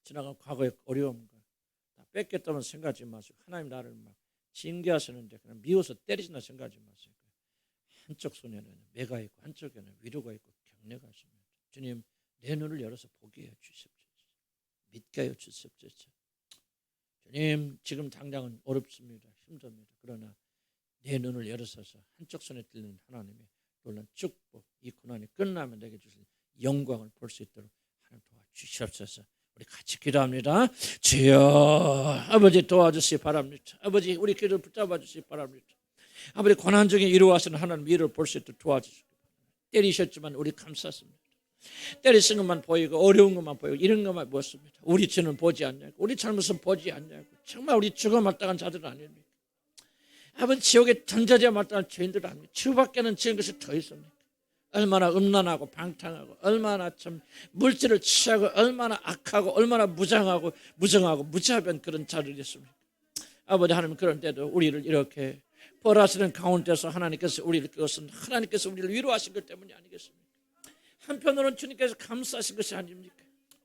지나간 과거의 어려움과 다 뺏겼다면 생각하지 마시고 하나님 나를 막 징계하시는데 그냥 미워서 때리신다 생각하지 마세요. 한쪽 손에는 매가 있고 한쪽에는 위로가 있고 격려가 있습니다. 주님, 내 눈을 열어서 보게 해주십시오. 믿게 해주십시오. 주님, 지금 당장은 어렵습니다. 힘듭니다. 그러나 내 눈을 열어서서 한쪽 손에 들리는 하나님의 놀란 축복, 이 고난이 끝나면 내게 주실 영광을 볼 수 있도록 하나님 도와주시옵소서. 우리 같이 기도합니다. 주여, 아버지 도와주시기 바랍니다. 아버지, 우리 기도를 붙잡아 주시기 바랍니다. 아버지, 고난 중에 이루어하시는 하나님 위를 볼 수 있도록 도와주시기 바랍니다. 때리셨지만 우리 감쌌습니다. 때리신 것만 보이고 어려운 것만 보이고 이런 것만 보였습니다. 우리 죄는 보지 않냐고, 우리 잘못은 보지 않냐고. 정말 우리 죽어 마땅한 자들은 아닙니까? 아버지, 지옥에 던져져 마땅한 죄인들 아닙니까? 주밖에는 지은 것이 더 있습니까? 얼마나 음란하고 방탕하고 얼마나 참 물질을 취하고 얼마나 악하고 얼마나 무정하고 무자비한 그런 자들이었습니까? 아버지 하나님, 그런데도 우리를 이렇게 벌하시는 가운데서 하나님께서 우리를 그것은 하나님께서 우리를 위로하신 것 때문이 아니겠습니까? 한편으로는 주님께서 감사하신 것이 아닙니까?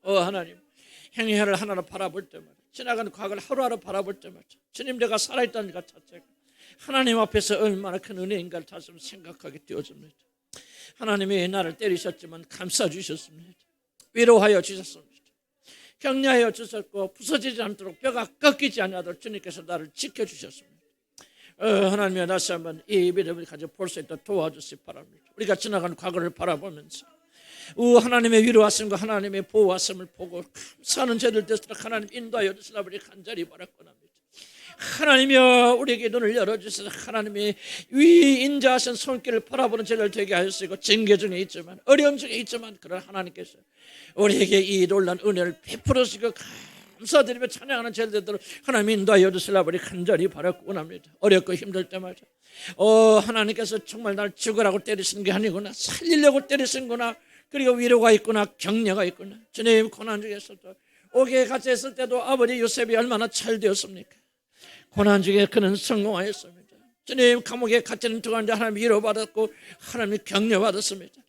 하나님, 행위를 하나로 바라볼 때마다 지나가는 과거를 하루하루 바라볼 때마다 주님, 내가 살아있다는 것 자체가 하나님 앞에서 얼마나 큰 은혜인가를 다시 생각하게 되어집니다. 하나님이 나를 때리셨지만 감싸 주셨습니다. 위로하여 주셨습니다. 격려하여 주셨고 부서지지 않도록 뼈가 꺾이지 않도록 주님께서 나를 지켜주셨습니다. 하나님의 다시 한번 이 믿음을 가지고 볼 수 있도록 도와주시기 바랍니다. 우리가 지나간 과거를 바라보면서 하나님의 위로하심과 하나님의 보호하심을 보고 감사하는 죄를 되도록 하나님 인도하여 주시라 우리 간절히 바라고 합니다. 하나님이여, 우리에게 눈을 열어주셔서 하나님이 위인자하신 손길을 바라보는 죄를 되게 하시고 징계 중에 있지만 어려움 중에 있지만 그런 하나님께서 우리에게 이 놀란 은혜를 베풀으시고 감사드리며 찬양하는 죄를 되도록 하나님 인도하여 주시라 우리 간절히 바라고 원합니다. 어렵고 힘들 때마다 하나님께서 정말 날 죽으라고 때리시는 게 아니구나, 살리려고 때리시는구나, 그리고 위로가 있구나, 격려가 있구나. 주님, 고난 중에서도 옥에 갇혀 있을 때도 아버지 요셉이 얼마나 잘 되었습니까? 고난 중에 그는 성공하였습니다. 주님, 감옥에 갇히는 동안에 하나님 위로받았고 하나님 격려받았습니다.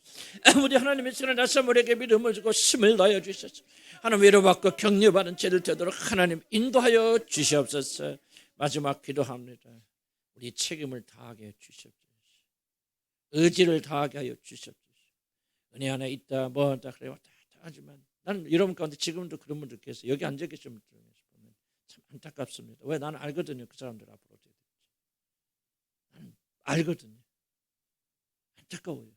아버지 하나님의 시간에 나서 우리에게 믿음을 주고 힘을 다하여 주셨습니다. 하나님 위로받고 격려받은 죄를 되도록 하나님 인도하여 주시옵소서. 마지막 기도합니다. 우리 책임을 다하게 해 주시옵소서. 의지를 다하게 하여 주시옵소서. 은혜 안에 있다 뭐다 그래요 하지만 나는 여러분 가운데 지금도 그런 분들 계세요. 여기 앉아 계신 분들 보면 참 안타깝습니다. 왜? 나는 알거든요. 그 사람들 앞으로 어떻게 될지. 나는 알거든요. 안타까워요.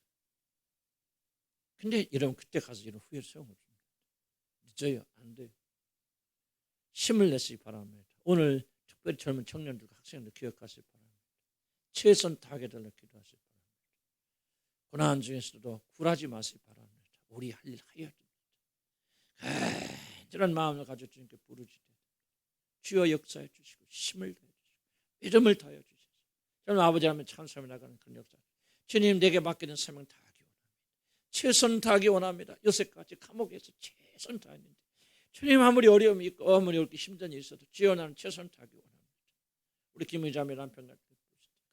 근데 여러분 그때 가서 이런 후회를 소용없습니다. 늦어요. 안 돼요. 힘을 내시기 바랍니다. 오늘 특별히 젊은 청년들과 학생들 기억하시기 바랍니다. 최선 다하게 달라 기도하시기 바랍니다. 고난 중에서도 굴하지 마시기 바랍니다. 우리 할 일 하여야 됩니다. 이런 마음을 가지고 주님께 부르짖되 주여 역사해 주시고 힘을 다해 주시고 믿음을 다해 주시고 저는 아버지라면 찬송해 나가는 그런 역사. 주님 내게 맡기는 사명 다하기 원합니다. 최선 다하기 원합니다. 요새까지 감옥에서 최선 다했는데 주님 아무리 어려움이 있고 아무리 이렇게 힘든 일이 있어도 주여 나는 최선 다하기 원합니다. 우리 김의자매 남편 같은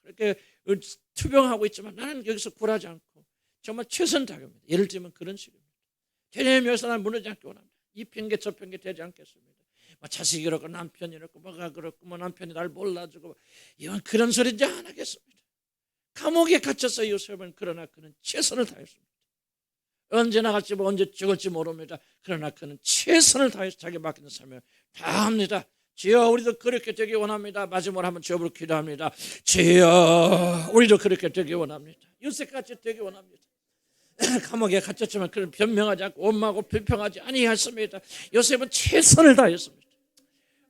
그렇게 투병하고 있지만 나는 여기서 굴하지 않고 정말 최선 다합니다. 예를 들면 그런 식입니다. 주님 여기서 나는 무너지지 않기 원합니다. 이 핑계 저 핑계 되지 않겠습니다. 뭐 자식이 그렇고 남편이 그렇고 뭐가 그렇고 뭐 남편이 날 몰라주고 이런 그런 소리 이제 안 하겠습니다. 감옥에 갇혔어요 요셉은. 그러나 그는 최선을 다했습니다. 언제 나갈지 뭐 언제 죽을지 모릅니다. 그러나 그는 최선을 다해서 자기 맡기는 삶을 다 합니다. 주여 우리도 그렇게 되기 원합니다. 마지막으로 한번 주여 부르고 기도합니다. 주여 우리도 그렇게 되기 원합니다. 요새같이 되기 원합니다. 감옥에 갇혔지만 그는 변명하지 않고 원망하고 불평하지 아니했습니다. 요셉은 최선을 다했습니다.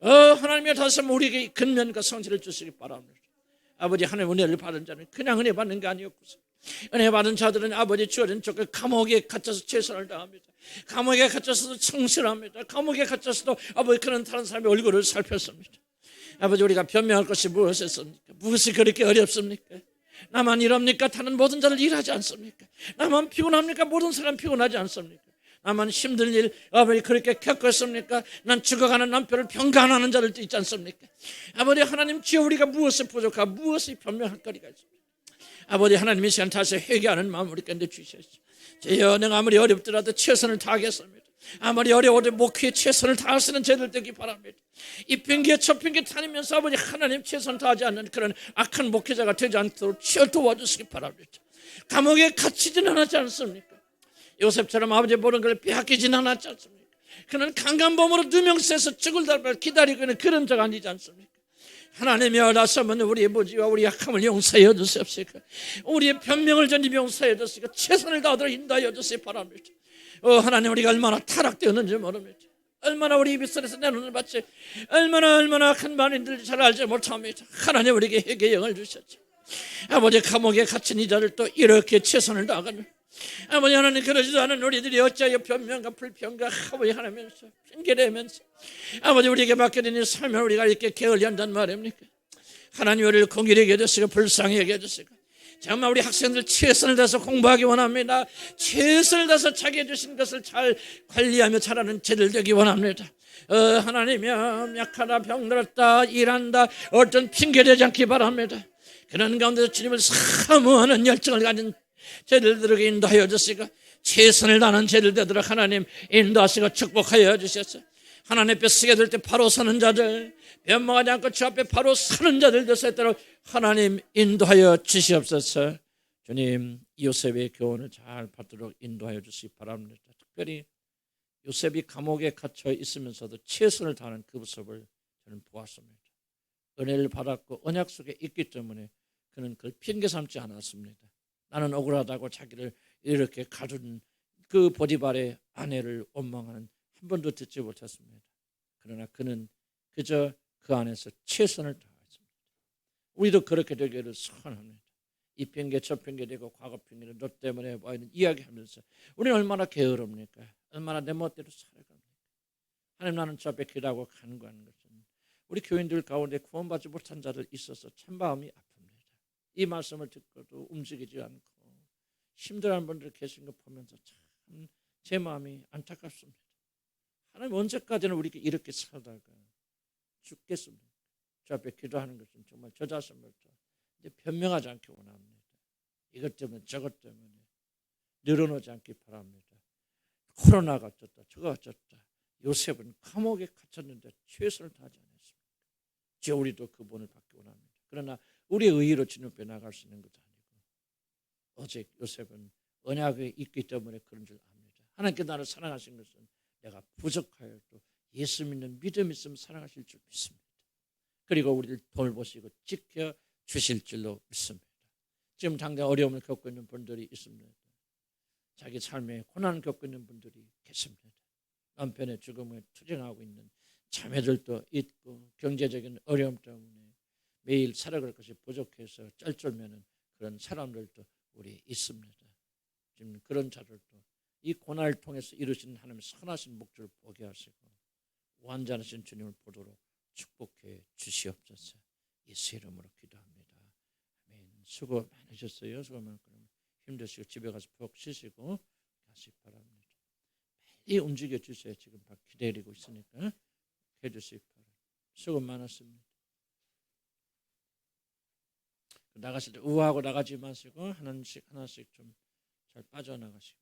하나님의 다스림 우리에게 근면과 성실을 주시기 바랍니다. 아버지 하나님 은혜를 받은 자는 그냥 은혜 받는 게 아니었고서 은혜 받은 자들은 아버지 주어진 그 감옥에 갇혀서 최선을 다합니다. 감옥에 갇혀서도 성실합니다. 감옥에 갇혀서도 아버지 그런 다른 사람의 얼굴을 살폈습니다. 아버지 우리가 변명할 것이 무엇이었습니까? 무엇이 그렇게 어렵습니까? 나만 이럽니까? 다른 모든 자들 일하지 않습니까? 나만 피곤합니까? 모든 사람 피곤하지 않습니까? 나만 힘든 일 아버지 그렇게 겪었습니까? 난 죽어가는 남편을 평간하는 자들도 있지 않습니까? 아버지 하나님 주여 우리가 무엇을 부족하고 무엇이 변명할 거리가 있습니까? 아버지 하나님 이 시간 다시 회개하는 마음 우리 가운데 주시옵소서. 주여 내가 아무리 어렵더라도 최선을 다하겠습니다. 아무리 어려워도 목회에 최선을 다할 수 있는 제들 되기 바랍니다. 이 핑계 저 핑계 다니면서 아버지 하나님 최선 다하지 않는 그런 악한 목회자가 되지 않도록 주여 도와주시기 바랍니다. 감옥에 갇히진 않았지 않습니까? 요셉처럼 아버지 모든 걸 빼앗기진 않았지 않습니까? 그는 강간범으로 누명세에서 죽을 날을 기다리고 있는 그런 자가 아니지 않습니까? 하나님이 나서면 우리의 무지와 우리의 약함을 용서해 주시옵소서. 우리의 변명을 전입 용서해 주시고 최선을 다하도록 인도하여 주시기 바랍니다. 하나님 우리가 얼마나 타락되었는지 모릅니다. 얼마나 우리 입술에서 내눈을 받지 얼마나 악한 말인지 잘 알지 못합니다. 하나님 우리에게 회개의 영을 주셨죠. 아버지 감옥에 갇힌 이자를 이렇게 최선을 다하는 아버지 하나님 그러지도 않은 우리들이 어찌하여 변명과 불평과 아버지 하나면서 핑계대면서 아버지 우리에게 맡겨진 이 삶을 우리가 이렇게 게을리 한단 말입니까? 하나님 우리를 공일하게 해주시고 불쌍하게 해주시고 정말 우리 학생들 최선을 다해서 공부하기 원합니다. 최선을 다해서 자기 해주신 것을 잘 관리하며 잘하는 제들 되기 원합니다. 하나님이여 약하다 병들었다 일한다 어떤 핑계대지 않기 바랍니다. 그런 가운데서 주님을 사모하는 열정을 가진 제들에게 인도하여 주시고 최선을 다하는 제들 되도록 하나님 인도하시고 축복하여 주셨어요. 하나님 앞에 서게 될 때 바로 서는 자들 변명하지 않고 주 앞에 바로 서는 자들 되도록 하나님 인도하여 주시옵소서. 주님 요셉의 교훈을 잘 받도록 인도하여 주시기 바랍니다. 특별히 요셉이 감옥에 갇혀 있으면서도 최선을 다하는 그 모습을 저는 보았습니다. 은혜를 받았고 언약 속에 있기 때문에 그는 그걸 핑계 삼지 않았습니다. 나는 억울하다고 자기를 이렇게 가둔 그 보디발의 아내를 원망하는 한 번도 듣지 못했습니다. 그러나 그는 그저 그 안에서 최선을 다했습니다. 우리도 그렇게 되기를 소원합니다. 이 핑계 저 핑계 대고 과거 핑계를 너 때문에 뭐 이런 이야기하면서 우리는 얼마나 게으릅니까? 얼마나 내 멋대로 살아갑니까? 하나님 나는 저 앞에 기도하고 간구하는 것은 우리 교인들 가운데 구원받지 못한 자들 있어서 참 마음이 아픕니다. 이 말씀을 듣고도 움직이지 않고 힘들어하는 분들 계신 거 보면서 참 제 마음이 안타깝습니다. 하나님 언제까지나 우리가 이렇게 살다가 죽겠습니다. 주 앞에 기도하는 것은 정말 저 자신부터 이제 변명하지 않기 원합니다. 이것 때문에 저것 때문에 늘어놓지 않기 바랍니다. 코로나가 어쩌다 저거 어쩌다 요셉은 감옥에 갇혔는데 최선을 다하지 않았습니다. 저 우리도 그 본을 받기 원합니다. 그러나 우리의 의의로 주님 앞에 나갈 수 있는 것도 아니고 오직 요셉은 언약이 있기 때문에 그런 줄 압니다. 하나님께 나를 사랑하신 것은 내가 부족하여도 예수 믿는 믿음 있으면 사랑하실 줄 믿습니다. 그리고 우리를 돌보시고 지켜주실 줄로 믿습니다. 지금 당장 어려움을 겪고 있는 분들이 있습니다. 자기 삶에 고난을 겪고 있는 분들이 계십니다. 남편의 죽음에 투쟁하고 있는 자매들도 있고 경제적인 어려움 때문에 매일 살아갈 것이 부족해서 쩔쩔매는 그런 사람들도 우리 있습니다. 지금 그런 자들도 이 고난을 통해서 이루신 하나님의 선하신 목적을 보게 하시고 완전하신 주님을 보도록 축복해 주시옵소서. 예수 이름으로 기도합니다. 아멘. 수고 많으셨어요. 수고 많고 힘드시고 집에 가서 푹 쉬시고 가시기 바랍니다. 빨리 움직여 주세요. 지금 막 기다리고 있으니까 해주시기 바랍니다. 수고 많았습니다. 나가실 때 우아하고 나가지 마시고 하나씩 좀 잘 빠져나가시고